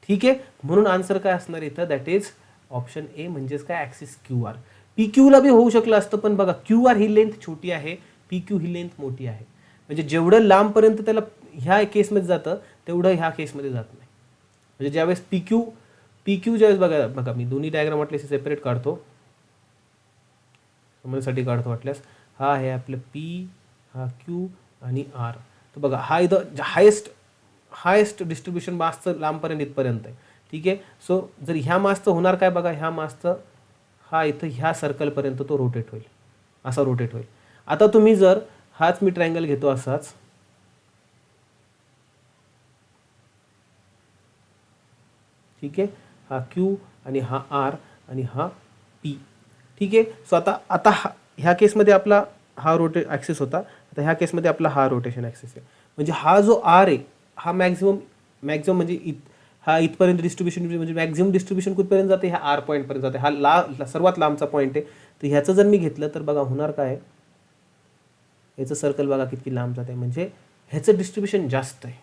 ठीक आहे. म्हणून आन्सर काय असणार इथं, दॅट इज ऑप्शन ए, म्हणजेच काय ॲक्सिस क्यू आर. पी क्यूला बी होऊ शकलं असतं, पण बघा क्यू आर ही लेंथ छोटी आहे, पी क्यू ही लेंथ मोठी आहे. म्हणजे जेवढं लांबपर्यंत त्याला ह्या केसमध्ये जातं तेवढं ह्या केसमध्ये जात नाही. म्हणजे ज्यावेळेस पी क्यू ज्यावेळेस बघा मी दोन्ही डायग्राम वाटल्यास सेपरेट काढतो, समजण्यासाठी काढतो वाटल्यास. हा आहे आपलं पी, हा क्यू आणि आर. तर बघा हा इथं हायेस्ट डिस्ट्रीब्युशन मासचं लांबपर्यंत इथपर्यंत आहे. ठीक आहे. सो जर ह्या मासचं होणार काय बघा, ह्या मासचं हा इथं ह्या सर्कलपर्यंत तो रोटेट होईल, असा रोटेट होईल. आता तुम्ही जर हाच मी ट्रायंगल घेतो असाच, ठीक आहे, हा क्यू आणि हा आर आणि हा पी. ठीक आहे. सो आता ह्या केसमध्ये आपला हा ॲक्सिस होता, आता ह्या केसमध्ये आपला हा रोटेशन ॲक्सिस आहे. म्हणजे हा जो आर आहे हा मॅक्झिमम म्हणजे हा इथपर्यंत डिस्ट्रीब्युशन म्हणजे मॅक्झिमम डिस्ट्रीब्युशन कुठपर्यंत जाते, ह्या आर पॉईंटपर्यंत जाते. हा सर्वात लांबचा पॉईंट आहे. तर ह्याचं जर मी घेतलं तर बघा होणार काय, ह्याचं सर्कल बघा किती लांब जाते, म्हणजे ह्याचं डिस्ट्रीब्युशन जास्त आहे.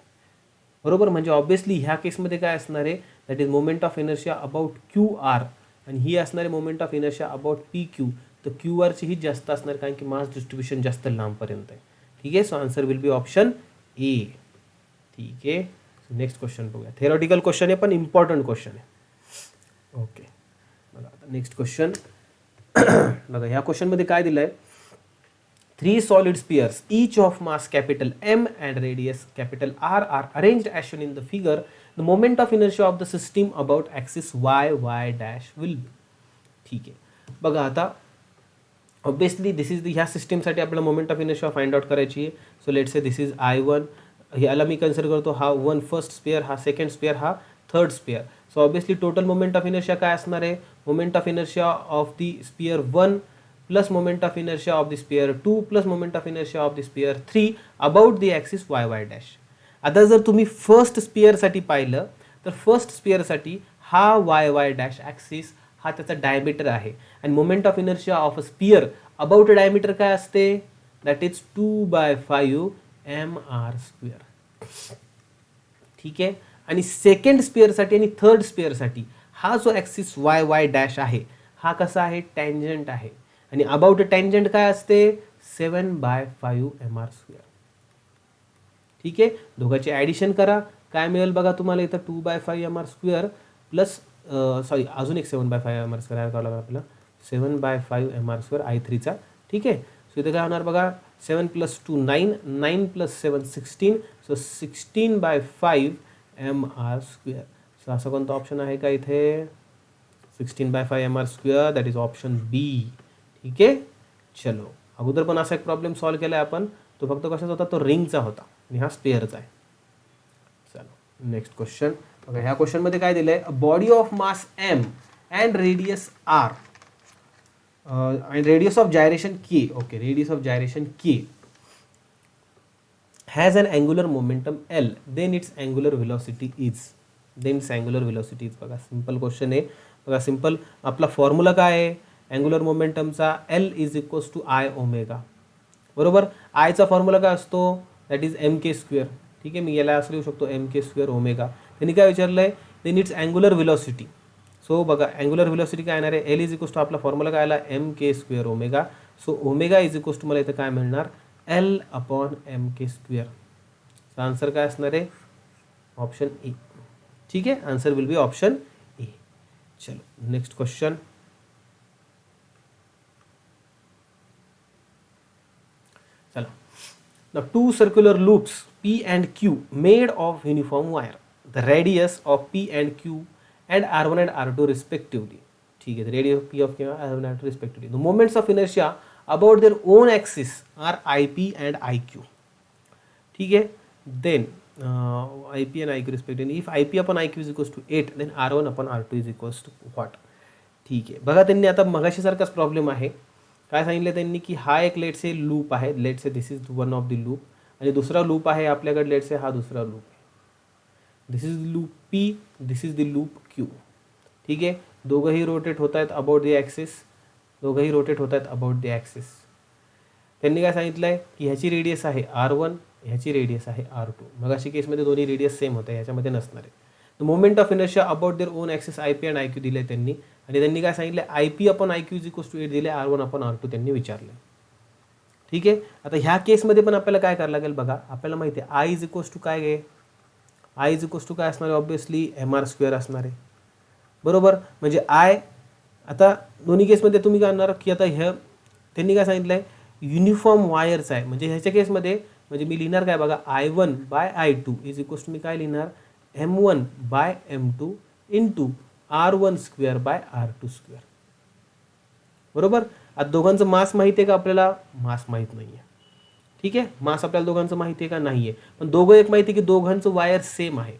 बरोबर. म्हणजे ऑब्व्हियसली ह्या केसमध्ये काय असणार आहे, that is moment of inertia about Q R, आणि ही असणार आहे moment of inertia about P Q. तर क्यू आरची ही जास्त असणार कारण की मास डिस्ट्रीब्युशन जास्त लांबपर्यंत आहे. ठीक आहे. So answer will be option A. ठीक आहे. नेक्स्ट क्वेश्चन बघूया. थेरॉटिकल क्वेश्चन आहे पण इम्पॉर्टंट क्वेश्चन आहे. ओके. बघा आता नेक्स्ट क्वेश्चन. बघा ह्या क्वेश्चनमध्ये काय दिलं आहे, 3 solid spheres, each of mass capital M and radius capital R are arranged as shown in the figure. The moment of inertia of the system about axis y dash will be. ठीक आहे. बघा आता obviously this is ह्या सिस्टीमसाठी आपल्याला moment of inertia find out करायची आहे. So let's say this is I1, ह्याला मी कन्सिडर करतो हा 1 फर्स्ट स्पेअर, हा सेकंड स्पेअर, हा third spare. So obviously total moment of inertia काय असणार आहे, moment of inertia of the spare 1 plus moment of inertia of the sphere 2 plus moment of inertia of the sphere 3 about the axis y dash. आता जर तुम्ही first स्पिअरसाठी पाहिलं तर first स्पिअरसाठी हा y dash axis हा त्याचा डायमीटर आहे, आणि moment of inertia of a sphere about diameter काय असते, दॅट इज 2/5 mr². ठीक आहे. आणि सेकंड स्पिअरसाठी आणि थर्ड स्पिअरसाठी हा जो ॲक्सिस y डॅश आहे हा कसा आहे, टँजंट आहे, आणि अबाउट टँजंट काय असते 7/5 mr². ठीक आहे. दोघांची ॲडिशन करा, काय मिळेल बघा तुम्हाला इथं 2/5 mr² प्लस सॉरी अजून एक 7/5 mr² ॲड करावं लागेल आपल्याला, 7/5 mr² I3चा. ठीक आहे. सो इथं काय होणार बघा, 7 + 2 9, 9 + 7 16, सो 16/5 mr². सो असं कोणतं ऑप्शन आहे का इथे, 16/5 mr², that is option B. ठीक आहे. चलो अगोदर पण असा एक प्रॉब्लेम सॉल्व्ह केला आपण, तो फक्त कशाचा होता, तो रिंगचा होता आणि हा स्पेअरचा आहे. चलो नेक्स्ट क्वेश्चन बघा. ह्या क्वेश्चनमध्ये काय दिलंय, a body of mass M and radius R and radius of gyration k, okay, radius of gyration k has an angular momentum L, then its angular velocity is, बघा सिंपल क्वेश्चन आहे. बघा simple आपला formula काय आहे angular मोमेंटमचा, L = I⍵. बरोबर. आयचा formula काय असतो, दॅट इज mk². ठीक आहे. मी याला असं लिहू शकतो mk² ओमेगा. त्यांनी काय विचारलंय, then its angular velocity. So बघा अँग्युलर व्हेलॉसिटी काय येणार आहे, L = आपला फॉर्म्युला काय आला mk² ओमेगा. सो ओमेगा = मला इथं काय मिळणार, L/mk². आन्सर काय असणार आहे, ऑप्शन ए. ठीक आहे. Answer will be option A. चलो नेक्स्ट क्वेश्चन. चला. Now 2 circular loops P and Q made of uniform wire. The radius of P and Q and R1 and R2 respectively. ठीक है. The radius of P of Q and R1 and R2 respectively. The moments of inertia about their own axis are IP and IQ. ठीक है. Then IP and IQ respectively. If IP upon IQ is equals to 8, then R1 upon R2 is equals to what? ठीक आहे. बघा त्यांनी आता मगाशी सारखाच problem आहे. काय सांगितलं त्यांनी की हा एक लेट से लूप आहे, let say this is one of the loop, आणि दुसरा लूप आहे आपल्याकडे लेट से हा दुसरा लूप आहे. This is loop P, this is the loop Q. ठीक आहे. दोघंही रोटेट होत आहेत अबाउट द ॲक्सिस, दोघंही रोटेट होत आहेत अबाउट द ॲक्सिस. त्यांनी काय सांगितलं आहे की ह्याची रेडियस आहे R1, ह्याची रेडियस आहे R2. मग अशी केसमध्ये दोन्ही रेडियस सेम होते, ह्याच्यामध्ये नसणार आहे. The moment of inertia about their own axis IP and IQ दिले त्यांनी, आणि त्यांनी काय सांगितलं IP/IQ = 8 दिले, R1/R2 त्यांनी विचारले. ठीक आहे. आता ह्या केसमध्ये पण आपल्याला काय करायला लागेल बघा, आपल्याला माहिती आहे आय इज इक्वल्स टू काय आहे, आय इज इक्वल्स टू काय असणार आहे, ऑब्विसली MR² असणार आहे, बरोबर. म्हणजे आय आता दोन्ही केसमध्ये तुम्ही काय आणणार की आता ह्या त्यांनी काय सांगितलं आहे युनिफॉर्म वायर्स आहे, म्हणजे ह्याच्या केसमध्ये म्हणजे मी लिहिणार काय बघा I1/I2 is equals to me काय लिहिणार M1/M2 इंटू R1² बरोबर. आता दोघांचं मास माहिती आहे का आपल्याला, मास माहीत नाही आहे, ठीक आहे. मास आपल्याला दोघांचं माहिती आहे का, नाही आहे. पण दोघं एक माहिती आहे की दोघांचं वायर सेम आहे,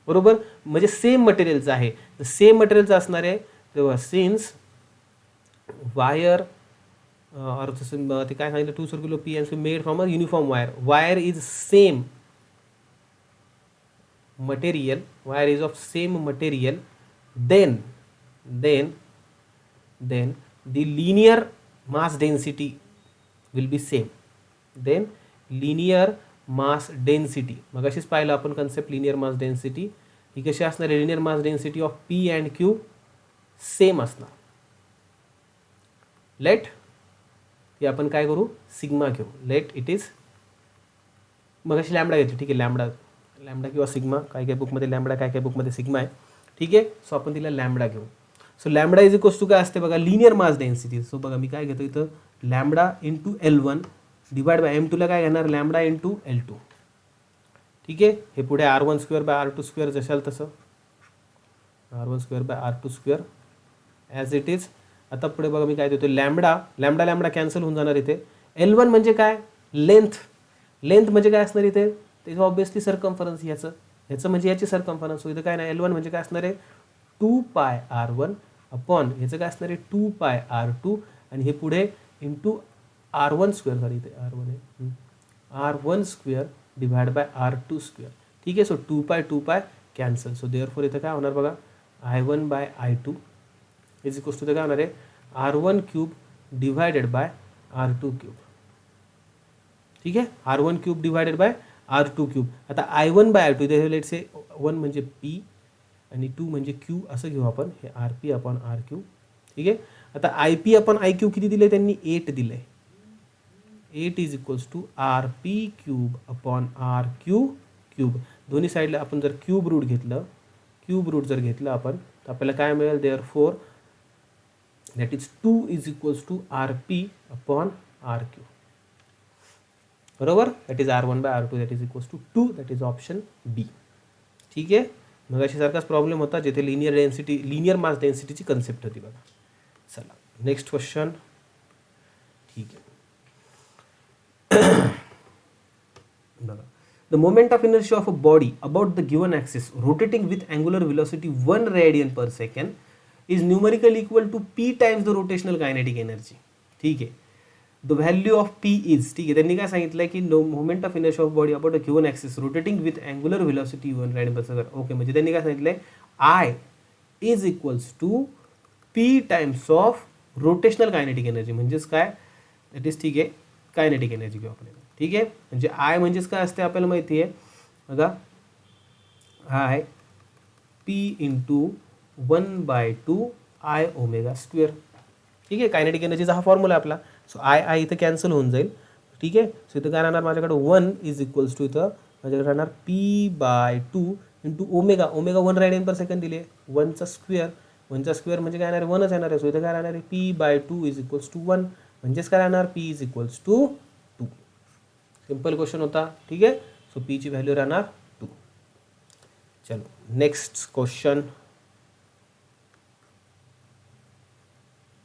बरोबर. म्हणजे सेम मटेरियलचं आहे, तर सेम मटेरियलचं असणार आहे तेव्हा सिन्स वायर और ते काय सांगितलं 2 circular PNC made from a uniform wire is same material, wire is of same material, then the linear mass density will be same, then linear mass density मगाशीच पाहिलं आपण कन्सेप्ट linear mass density ही कशी असणार आहे, linear mass density of P and Q same असणार. Late ती आपण काय करू, सिग्मा घेऊ, लेट इट इज मगाशी लॅम्बडा घेतली, ठीक आहे. लॅम्बडा किंवा सिग्मा, काय काय बुकमध्ये लॅम्बडा, काय काय बुकमध्ये सिग्मा आहे, ठीक आहे. सो आपण तिला लॅम्बडा घेऊ. So lambda is equals to काय असते बघा, लिनियर मास डेन्सिटी. सो बघा मी काय घेतो इथं lambda into L1 divide by M2 ला काय घेणार लॅम्बडा इंटू L2, ठीक आहे. हे पुढे R1² जशाल तसं R1² ॲज इट इज. आता पुढे बघा मी काय देतो लॅम्बडा कॅन्सल होऊन जाणार इथे. L1 म्हणजे काय, लेंथ म्हणजे काय असणार इथे, ते ऑब्विसली सर्कम्फरन्स ह्याचं म्हणजे याची सर्कम्फरन्स. इथं काय नाही, L1 म्हणजे काय असणार आहे 2πr1 अपॉन ह्याचं काय असणार आहे 2πr2 आणि हे पुढे इंटू R1² सॉरी इथे R1 आहे R1² डिवाइड बाय R2², ठीक आहे. So 2π cancel. सो देअरफॉर इथं काय होणार बघा I1/I2 इज इक्वल्स टू काय होणार आहे R1³ डिवायडेड बाय R2³, ठीक आहे. R1³ divided by R2³. आता I1/I2 इथे लेट से 1 म्हणजे P आणि 2 म्हणजे Q असं घेऊ आपण, हे RP अपॉन RQ, ठीक आहे. आता IP अपॉन IQ किती दिले त्यांनी, 8 दिले. 8 is equals to RP³ upon RQ³. दोन्ही साईडला आपण जर क्यूब रूट जर घेतलं आपण तर आपल्याला काय मिळेल, therefore that is 2 is equals to RP upon RQ, बरोबर. That is R1/R2 that is equals to 2, that is option B, ठीक आहे. मग अशी सारखाच प्रॉब्लेम होता जिथे लिनियर मास डेन्सिटीची कन्सेप्ट होती बघा. चला नेक्स्ट क्वेश्चन, ठीक आहे. बघा the moment of inertia of a body about the given axis rotating with angular velocity 1 radian per second is numerically equal to p times the rotational kinetic energy, ठीक आहे. the value of p is, ठीक आहे. त्यांनी काय सांगितलंय की moment of inertia of body about a given axis rotating with angular velocity 1 radian per second. Okay, म्हणजे त्यांनी काय सांगितलंय I is equals to p times of rotational kinetic energy, म्हणजेच काय दॅट इज, ठीक आहे, कायनेटिक एनर्जी घेऊ आपण, ठीक आहे. म्हणजे आय म्हणजेच काय असते आपल्याला माहिती आहे बघा, आय पी इंटू 1/2 I ω², ठीक आहे. कायनेटिक एनर्जीचा हा फॉर्म्युला आपला. सो आय इथं कॅन्सल होऊन जाईल, ठीक आहे. सो इथं काय राहणार माझ्याकडे 1 इज इक्वल्स टू इथं माझ्याकडे राहणार P/2 इंटू ओमेगा 1 रेडियन पर सेकंड दिले, 1चा स्क्वेअर म्हणजे काय येणार 1च येणार आहे. सो इथं काय राहणार आहे P/2 इज इक्वल्स टू 1, म्हणजेच काय राहणार P is equals to 2. Simple question होता, ठीक आहे. सो P ची व्हॅल्यू राहणार 2. चलो next question.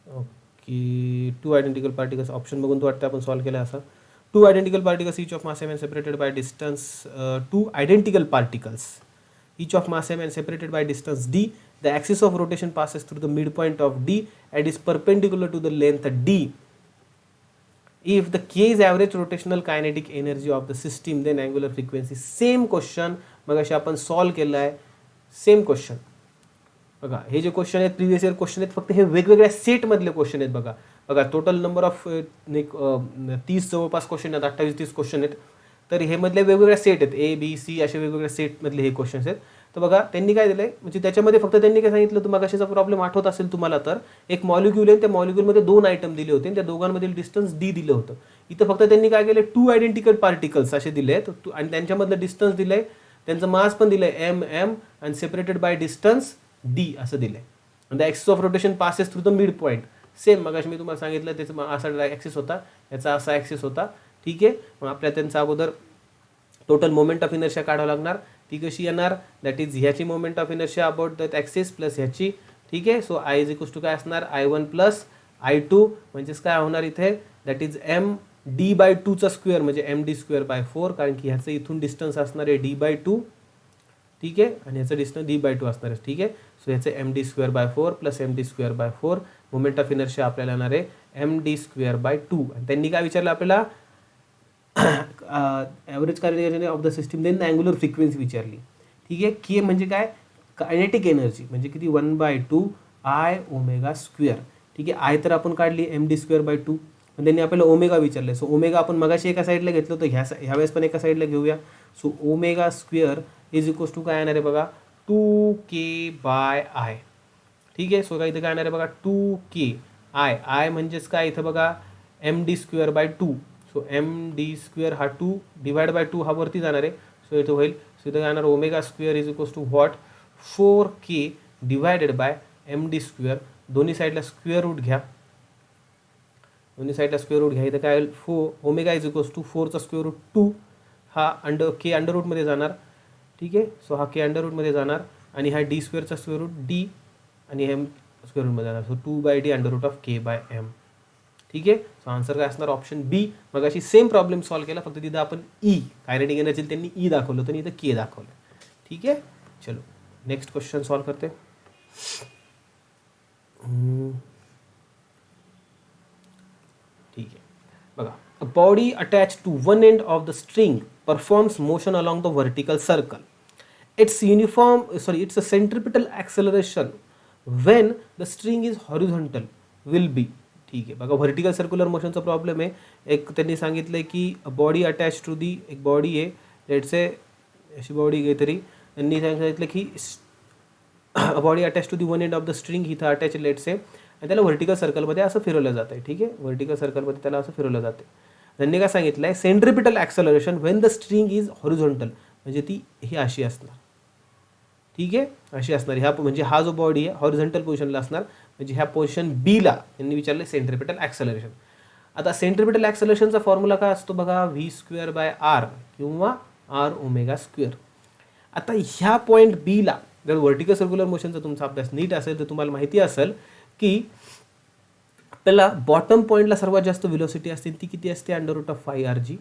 Okay, 2 identical particles, option बघून तो वाटतं आपण सॉल्व्ह केला असा. 2 identical particles each of mass m and separated by distance 2 identical particles each of mass m and separated by distance d. The axis of rotation passes through the midpoint of d and is perpendicular to the length d. If the k is average rotational kinetic energy of the system, then angular frequency. Same question मगाशी आपण solve केलं आहे, same question बघा. हे जे question आहेत previous year question आहेत, फक्त हे वेगवेगळ्या सेटमधले क्वेश्चन आहेत बघा. टोटल नंबर ऑफ 30 जवळपास क्वेश्चन आहेत, 28-30 क्वेश्चन आहेत. तर हे मधले वेगवेगळ्या सेट आहेत, A B C असे वेगवेगळ्या सेटमधले हे क्वेश्चन्स आहेत. तर बघा त्यांनी काय दिलंय, म्हणजे त्याच्यामध्ये फक्त त्यांनी काय सांगितलं, तुम्हाला कशाचा प्रॉब्लेम आठवत असेल तुम्हाला, तर एक मॉलिक्यूल आहे, त्या मॉलिक्यूलमध्ये 2 आयटम दिले होते, त्या दोघांमधील डिस्टन्स D दिलं होतं. इथं फक्त त्यांनी काय केलं, 2 आयडेंटिकल पार्टिकल्स असे दिले आहेत आणि त्यांच्यामधलं डिस्टन्स दिलंय, त्यांचं मास पण दिलंय एम एम आणि सेपरेटेड बाय डिस्टन्स डी असं दिलंय. आणि the axis of rotation passes through the mid point. Same मगाशी मी तुम्हाला सांगितलं त्याचा असा ॲक्सिस होता, याचा असा ॲक्सिस होता. ठीक आहे, मग आपल्याला त्यांचा अगोदर टोटल मोमेंट ऑफ इनर्शिया काढावं लागणार. ती कशी येणार, दॅट इज ह्याची moment of inertia about that axis plus ह्याची. ठीक आहे, so I is equals to काय असणार, I1 प्लस I2 म्हणजेच काय होणार इथे, that is M D by टूचा स्क्वेअर म्हणजे एम डी स्क्वेअर बाय 4, कारण की ह्याचं इथून डिस्टन्स असणार आहे d/2. ठीक आहे, आणि ह्याचं डिस्टन्स d/2 असणार आहे. ठीक आहे, सो ह्याचं M D square by 4 plus M D square by 4. Moment of inertia आपल्याला येणार आहे एम डी स्क्वेअर बाय 2. आणि त्यांनी काय विचारलं आपल्याला, ॲव्हरेज कार्य of the system, then angular frequency विचारली. ठीक आहे, के म्हणजे काय, कायनेटिक एनर्जी म्हणजे किती, 1/2 I ओमेगा स्क्वेअर. ठीक आहे, आय तर आपण काढली एम डी स्क्वेअर बाय 2, पण त्यांनी आपल्याला ओमेगा विचारलं. सो ओमेगा आपण मगाशी एका साईडला घेतलं होतं, ह्या वेळेस पण एका साईडला घेऊया. So omega square is equals to काय येणार आहे बघा, 2k/I. ठीक आहे, सो काय इथं काय येणार आहे बघा, 2k/I. आय म्हणजेच काय इथं बघा, M D square by 2. So M D square हा 2 डिवाइड बाय 2 हा वरती जाणार आहे. सो इथं होईल, सो इथं काय येणार, omega square is equals to what, 4k divided by M D square. दोन्ही साईडला स्क्वेअर रूट घ्या, दोन्ही साईडला स्क्वेअर रूट घ्या. इथं काय होईल, ओमेगा इज इक्वल्स टू 4चा स्क्वेअर रूट 2, हा के अंडर रूटमध्ये जाणार. ठीक आहे, सो हा के अंडर रूटमध्ये जाणार आणि हा डी स्क्वेअरचा स्क्वेअर रूट डी आणि एम स्क्वेअर रूटमध्ये जाणार. So 2/d under root of k/m. ठीक आहे, सो आन्सर काय असणार, ऑप्शन बी. मग अशी सेम प्रॉब्लेम सॉल्व्ह केला, फक्त तिथं आपण कायनेटिक एनर्जी त्यांनी ई दाखवलं तर इथं के दाखवलं. ठीक आहे, चलो नेक्स्ट क्वेश्चन सॉल्व्ह करते. ठीक आहे बघा, a body attach to one end of the string performs motion along the vertical circle. It's a centripetal acceleration when the string is horizontal will be. ठीक आहे बघा, व्हर्टिकल सर्क्युलर मोशनचा प्रॉब्लेम आहे. एक त्यांनी सांगितलंय की बॉडी अटॅच टू दी, एक body आहे लेट्स से अशी बॉडी घे तरी, त्यांनी सांगितलं की body attach to the one end of the string इथं अटॅच लेट्स से, आणि त्याला व्हर्टिकल सर्कलमध्ये असं फिरवलं जातं आहे. ठीक आहे, व्हर्टिकल सर्कलमध्ये त्याला असं फिरवलं जाते. त्यांनी काय सांगितलं आहे, centripetal acceleration when the string is horizontal, म्हणजे ती ही अशी असणार. ठीक आहे, अशी असणार. ह्या म्हणजे हा जो बॉडी आहे हॉरिझॉन्टल पोझिशनला असणार, म्हणजे ह्या पोझिशन बीला त्यांनी विचारले सेंट्रिपिटल ॲक्सेलरेशन. आता सेंट्रिपिटल ॲक्सेलरेशनचा फॉर्म्युला काय असतो बघा, v²/r किंवा r ओमेगा स्क्वेअर. आता ह्या पॉईंट बीला जर व्हर्टिकल सर्क्युलर मोशनचा तुमचा अभ्यास नीट असेल तर तुम्हाला माहिती असेल की आपल्याला बॉटम पॉईंटला सर्वात जास्त व्हेलॉसिटी असते, ती किती असते, √5rg.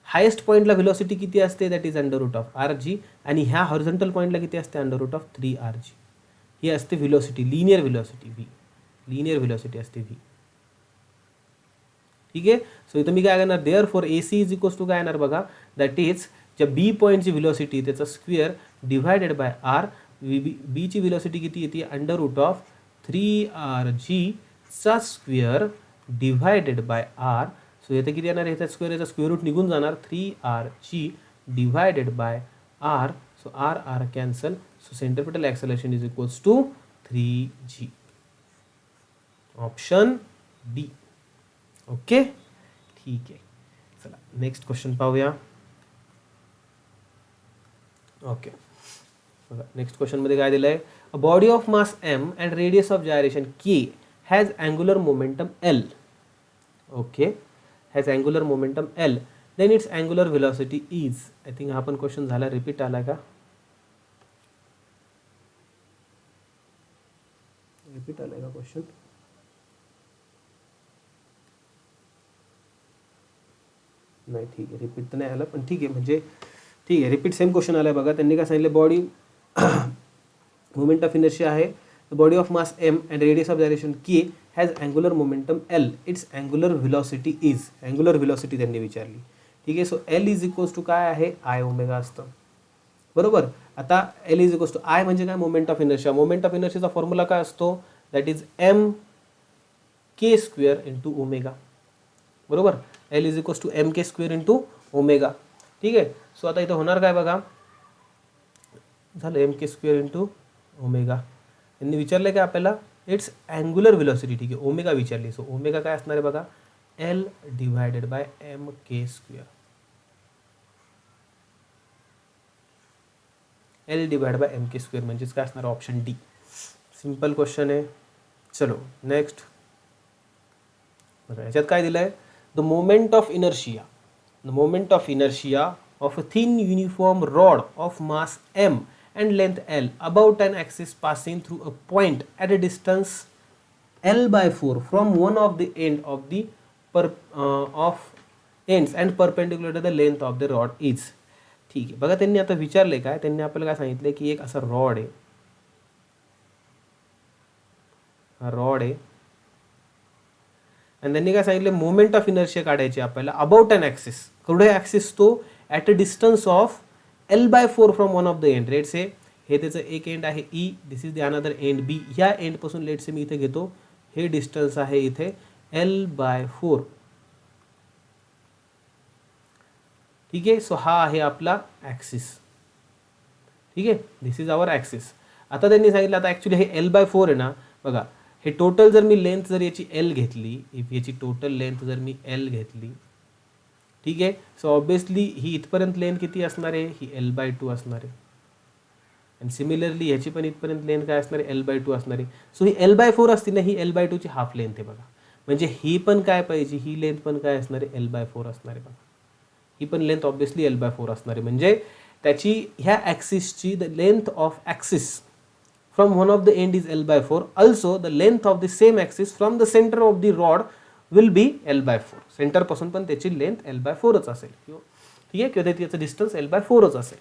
हायेस्ट पॉईंटला व्हेलॉसिटी किती असते, दॅट इज √rg. आणि ह्या हॉरिझॉन्टल पॉईंटला किती असते, √3rg. ही असते velocity, linear velocity v, linear velocity असते v. ठीक आहे, सो इथं मी काय करणार, therefore AC is equals to काय येणार बघा, दॅट इज ज्या बी पॉईंटची व्हेलॉसिटी त्याचा स्क्वेअर डिवायडेड बाय r. बीची व्हेलॉसिटी किती येते, √3rg चा square divided by r. So येथे किती येणार, याचा स्क्वेअर रूट निघून जाणार, 3rg divided by r. So r cancel. So centripetal acceleration is equals to 3g. Option D. Okay, ठीक आहे, चला नेक्स्ट क्वेश्चन पाहूया. ओके बघा, नेक्स्ट क्वेश्चनमध्ये काय दिलं आहे, a body of mass m and radius of gyration k has angular momentum l. Okay, has angular momentum l, then its angular velocity is. I think हा पण क्वेश्चन झाला, repeat आला का, रिपीट आलाय का क्वेश्चन, नाही ठीक आहे, रिपीट तर नाही आला, पण ठीक आहे, म्हणजे ठीक आहे, रिपीट सेम क्वेश्चन आला आहे बघा. त्यांनी काय सांगितलं, बॉडी मोमेंट ऑफ इनर्शिया आहे, the body of mass m and radius of gyration k has angular momentum l, its angular velocity is. Angular velocity त्यांनी विचारली. ठीक आहे, so l is equals to काय आहे, I ओमेगा असतं, बरोबर. आता l is equals to I म्हणजे काय, moment of inertia. Moment of इनर्शियाचा फॉर्म्युला काय असतो, that is mk² into omega, बरोबर. l is equals to mk² into omega. ठीक आहे, सो आता इथं होणार काय बघा, झालं mk² इंटू ओमेगा. यांनी विचारलं काय आपल्याला, इट्स अँग्युलर व्हेलॉसिटी. ठीक आहे, ओमेगा विचारली, सो ओमेगा काय असणार आहे बघा, L divided by M K square. L divide by M K square म्हणजेच काय असणार ऑप्शन डी. सिंपल क्वेश्चन आहे. चलो नेक्स्ट बघा याच्यात काय दिलंय. The moment of inertia, the moment of inertia of a thin uniform rod of mass m and length l about an axis passing through a point at a distance l by 4 from one of the end of the of ends and perpendicular to the length of the rod is. ठीक आहे. बघा त्यांनी आता विचारले काय, त्यांनी आपल्याला काय सांगितले की एक असा रॉड आहे, हा रॉड आहे आणि त्यांनी काय सांगितले मोमेंट ऑफ इनर्शिया काढायची आपल्याला अबाउट अन ॲक्सिस. कुठे ॲक्सिस तो at a distance of L by 4 from one of the end. Let's say हे त्याचं एक एंड आहे E, this is the another end B. ह्या एंडपासून लेट्स से मी इथे घेतो, हे डिस्टन्स आहे इथे एल बाय 4. ठीक आहे. सो हा आहे आपला ॲक्सिस. ठीक आहे, दिस इज आवर ॲक्सिस. आता त्यांनी सांगितलं आता ॲक्च्युली हे एल बाय 4 आहे ना. बघा हे टोटल जर मी लेंथ जर याची एल घेतली, इफ याची टोटल लेंथ जर मी एल घेतली, ठीक आहे. सो ऑब्विसली ही इथपर्यंत लेंथ किती असणार आहे, ही एल बाय 2 असणार आहे. आणि सिमिलरली ह्याची पण इथपर्यंत लेंथ काय असणार आहे, एल बाय 2 असणार आहे. सो ही एल बाय 4 असती ना, ही एल बाय 2 ची हाफ लेंथ आहे बघा. म्हणजे ही पण काय पाहिजे, ही लेंथ पण काय असणार आहे, एल बाय 4 असणार आहे बघा. ही पण लेंथ ऑब्विसली एल बाय 4 असणार आहे. म्हणजे त्याची ह्या ॲक्सिसची the length of axis from one of the end is L by 4. Also the length of the same axis from the centre of the rod will be L by 4. सेंटरपासून पण त्याची length L by 4च असेल. ठीक आहे, किंवा त्याचं distance L by 4च असेल.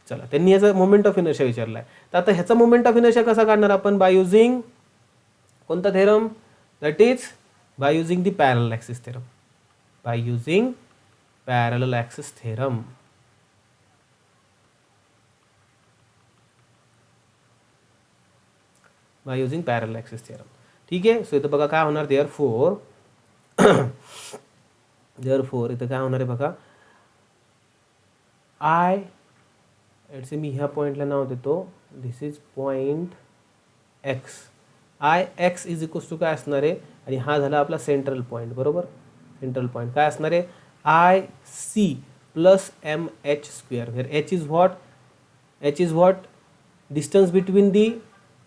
चला त्यांनी याचा मोमेंट ऑफ इनर्शिया विचारला आहे. तर आता ह्याचा मोमेंट ऑफ इनर्शिया कसा काढणार आपण, बाय युझिंग कोणता theorem, that is by using the parallel axis theorem. By using parallel axis theorem. By using parallel axis theorem. ठीक आहे. सो इथं बघा काय होणार, देअरफोर इथं काय होणार आहे बघा, आय लेट्स से मी ह्या पॉईंटला नाव देतो, this is point X. I X is equals to काय असणार आहे, आणि हा झाला आपला सेंट्रल पॉईंट बरोबर. सेंट्रल पॉईंट काय असणार आहे, I C plus M H square, where H is what distance between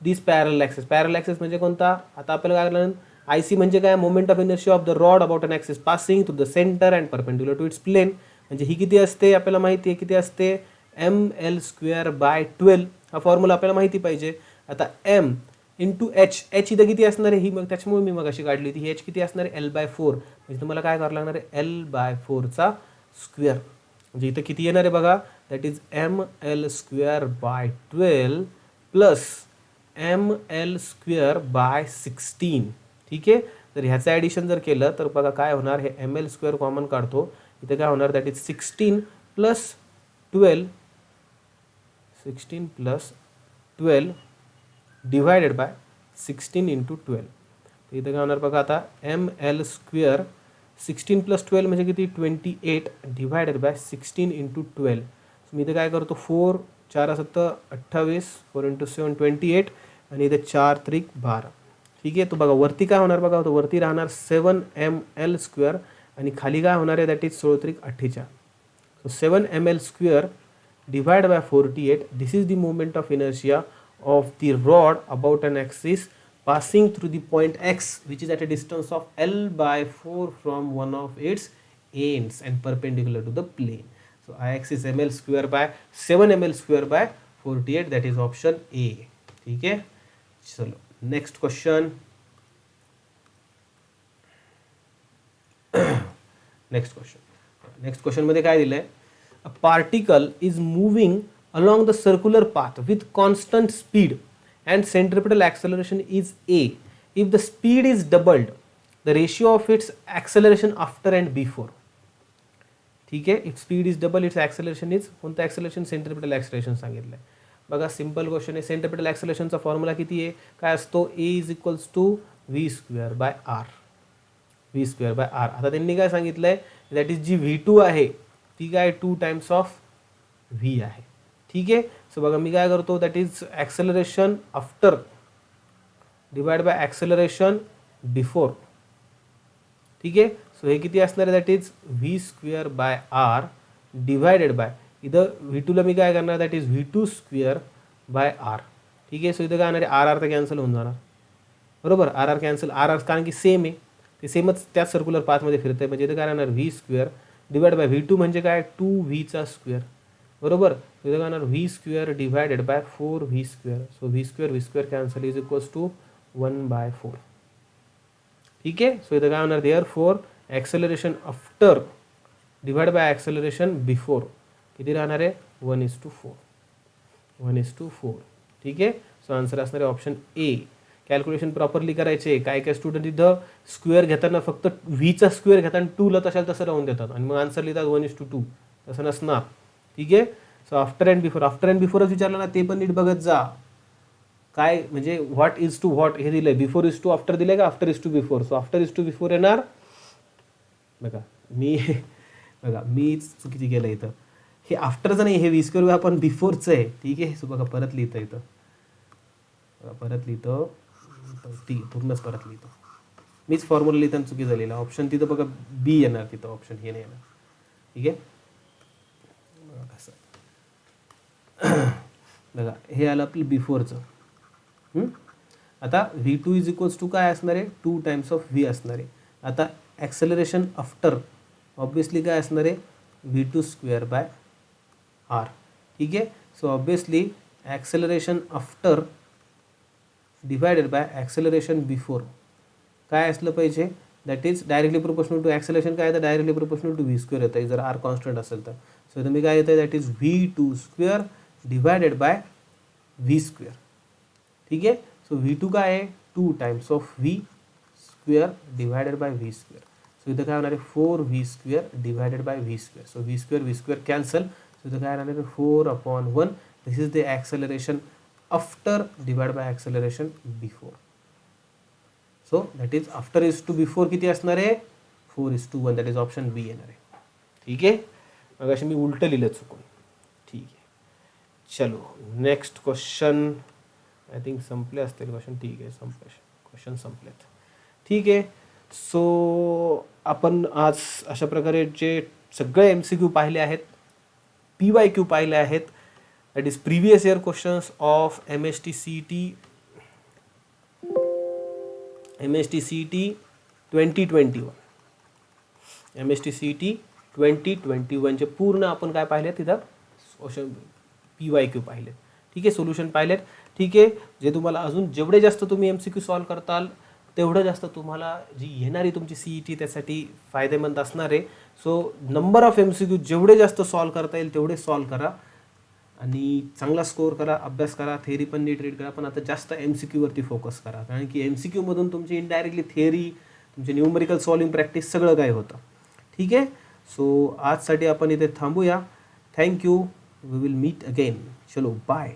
this parallel axis. Parallel axis म्हणजे कोणता, आता आपल्याला काय कळलं, आय सी म्हणजे काय, moment of inertia of the rod about an axis passing through the centre and perpendicular to its plane. म्हणजे ही किती असते आपल्याला माहिती आहे, किती असते, एम एल स्क्वेअर बाय 12. हा फॉर्म्युला आपल्याला माहिती पाहिजे. आता एम इंटू एच, एच इथं किती असणार आहे, ही मग त्याच्यामुळे मी मग अशी काढली होती, ही एच किती असणार आहे, एल बाय 4. म्हणजे तुम्हाला काय करावं लागणार आहे, एल बाय 4चा स्क्वेअर. म्हणजे इथं किती येणार आहे बघा, that is M L square by 12 plus M L square by 16. ठीक आहे. तर ह्याचं ॲडिशन जर केलं तर बघा काय होणार, हे एम एल स्क्वेअर कॉमन काढतो, इथं काय होणार, that is 16 plus 12 divided by 16 into 12. तर इथं काय होणार बघा, आता एम एल स्क्वेअर 16 प्लस 12 म्हणजे किती, 28 डिवायडेड बाय 16 इंटू 12. मी इथं काय करतो, 4 4 7 28, 4 इंटू 7 28, आणि इथे 4 त्रिक 12. ठीक आहे. तो बघा वरती काय होणार बघा, तो वरती राहणार 7 एम एल स्क्वेअर, आणि खाली काय होणार आहे, दॅट इज 16 त्रिक 48. So 7 M L square divided by 48. This is the moment of inertia of the rod about an axis passing through the point X, which is at a distance of L by 4 from one of its ends and perpendicular to the plane. So Ix is ml square by 7 ml square by 48. That is option A. ठीक है. चलो next question. Next question मध्ये काय दिलंय, a particle is moving along the circular path with constant speed and centripetal acceleration is a. If the speed is doubled, the ratio of its acceleration after and before. ठीक आहे. If speed is double, its acceleration is कोणतं acceleration, centripetal acceleration सांगितलं आहे बघा. Simple question आहे. Centripetal ॲक्सेलरेशनचा formula किती आहे, काय असतो, A is equals to V square by R. V square by R. आता त्यांनी काय सांगितलं आहे, दॅट इज जी V2 आहे ती काय 2 टाइम्स ऑफ व्ही आहे. ठीक आहे. सो बघा मी काय करतो, that is acceleration after divide by acceleration before. ठीक आहे. सो हे किती असणार आहे, that is V square by R divided by, इथं V2ला मी काय करणार, that is V2 square by R. ठीक आहे. सो इथं काय होणार आहे, आर तर कॅन्सल होऊन जाणार, बरोबर. आर कॅन्सल, आर कारण की सेम आहे, ते सेमच त्याच सर्क्युलर पाथमध्ये फिरतं आहे. म्हणजे इथं काय राहणार, V square divide by V2 म्हणजे काय, 2Vचा स्क्वेअर, बरोबर. इथं काय होणार, V square divided by 4V square. So V square cancel is equals to 1/4. ठीक आहे. सो इथं काय होणार, therefore acceleration after divide by acceleration before किती राहणार आहे, 1:4. 1:4. ठीक आहे. सो आन्सर असणार आहे ऑप्शन ए. कॅल्क्युलेशन प्रॉपरली करायचे. काय काय स्टुडंट इथं स्क्वेअर घेताना फक्त व्हीचा स्क्वेअर घेताना 2ला तसं राहून देतात आणि मग आन्सर लिहितात 1:2. तसं नसणार. ठीक आहे. सो आफ्टर अँड बिफोरच विचारलं ना, ते पण नीट बघत जा. काय म्हणजे व्हॉट इज टू व्हॉट हे दिलंय, बिफोर इज टू आफ्टर दिलंय का after is to before. So after is to before येणार. बघा मी चुकीची केलं इथं, हे आफ्टरचं नाही, हे व्ही स्क्वेअर आपण बिफोरचं आहे. ठीक आहे. सो बघा परत लिहितं इथं, परत लिहितो, ठीक आहे, पूर्णच परत लिहितो. मीच फॉर्म्युला लिहिताना चुकी झालेला. ऑप्शन तिथं बघा बी येणार, तिथं ऑप्शन हे नाही येणार. ठीक आहे. बघा हे आलं आपलं बिफोरचं. आता V2 इज इक्वल्स टू काय असणार आहे, 2 टाइम्स ऑफ व्ही असणार आहे. आता ॲक्सेलरेशन आफ्टर ऑब्विसली काय असणार आहे, V2 स्क्वेअर बाय आर. ठीक आहे. So obviously acceleration after divided by acceleration before काय असलं पाहिजे, that is directly proportional to acceleration. काय येतं, directly proportional to V square येतं जर आर कॉन्स्टंट असेल तर. सो इथं मी काय येतं, that is V2 square divided by V square. ठीक आहे. सो V2 काय आहे, 2 times of V square divided by V square. So इथं काय होणार आहे, 4V square divided by V square. So V square cancel. So इथं काय राहणार आहे, 4/1. This is the acceleration after divide by acceleration before. So that is after is to before किती असणार आहे, 4:1. दॅट इज ऑप्शन बी येणार आहे. ठीक आहे. मग अशी मी उलटं लिहिलं चुकून. ठीक आहे. चलो नेक्स्ट क्वेश्चन. आय थिंक संपले असतील क्वेश्चन. ठीक आहे, क्वेश्चन संपलेत. ठीक आहे. सो आपण आज अशा प्रकारे जे सगळे MCQ पाहिले आहेत, PYQ पाहिले आहेत, that is previous year questions of MST CET 2021. MST CET 2021 चे पूर्ण आपण काय पाहिले तिथं क्वेश्चन PYQ पाहिलेत. ठीक आहे. सोल्युशन पाहिलेत. ठीक आहे. जे तुम्हाला अजून जेवढे जास्त तुम्ही MCQ सॉल्व करताल तेवढं जास्त तुम्हाला जी येणारी तुमची CET त्यासाठी फायदेमंद असणार आहे. सो नंबर ऑफ MCQ जेवढे जास्त सॉल्व करता येईल तेवढे सॉल्व करा आणि चांगला स्कोअर करा, अभ्यास करा, थेअरी पण नीट रीड करा, पण आता जास्त MCQ वरती फोकस करा. कारण की MCQ मधून तुमची इनडायरेक्टली थेअरी, तुमचे न्यूमरिकल सॉल्विंग प्रॅक्टिस सगळं काय होतं. ठीक आहे. सो आजसाठी आपण इथे थांबूया. Thank you. We will meet again. चलो बाय.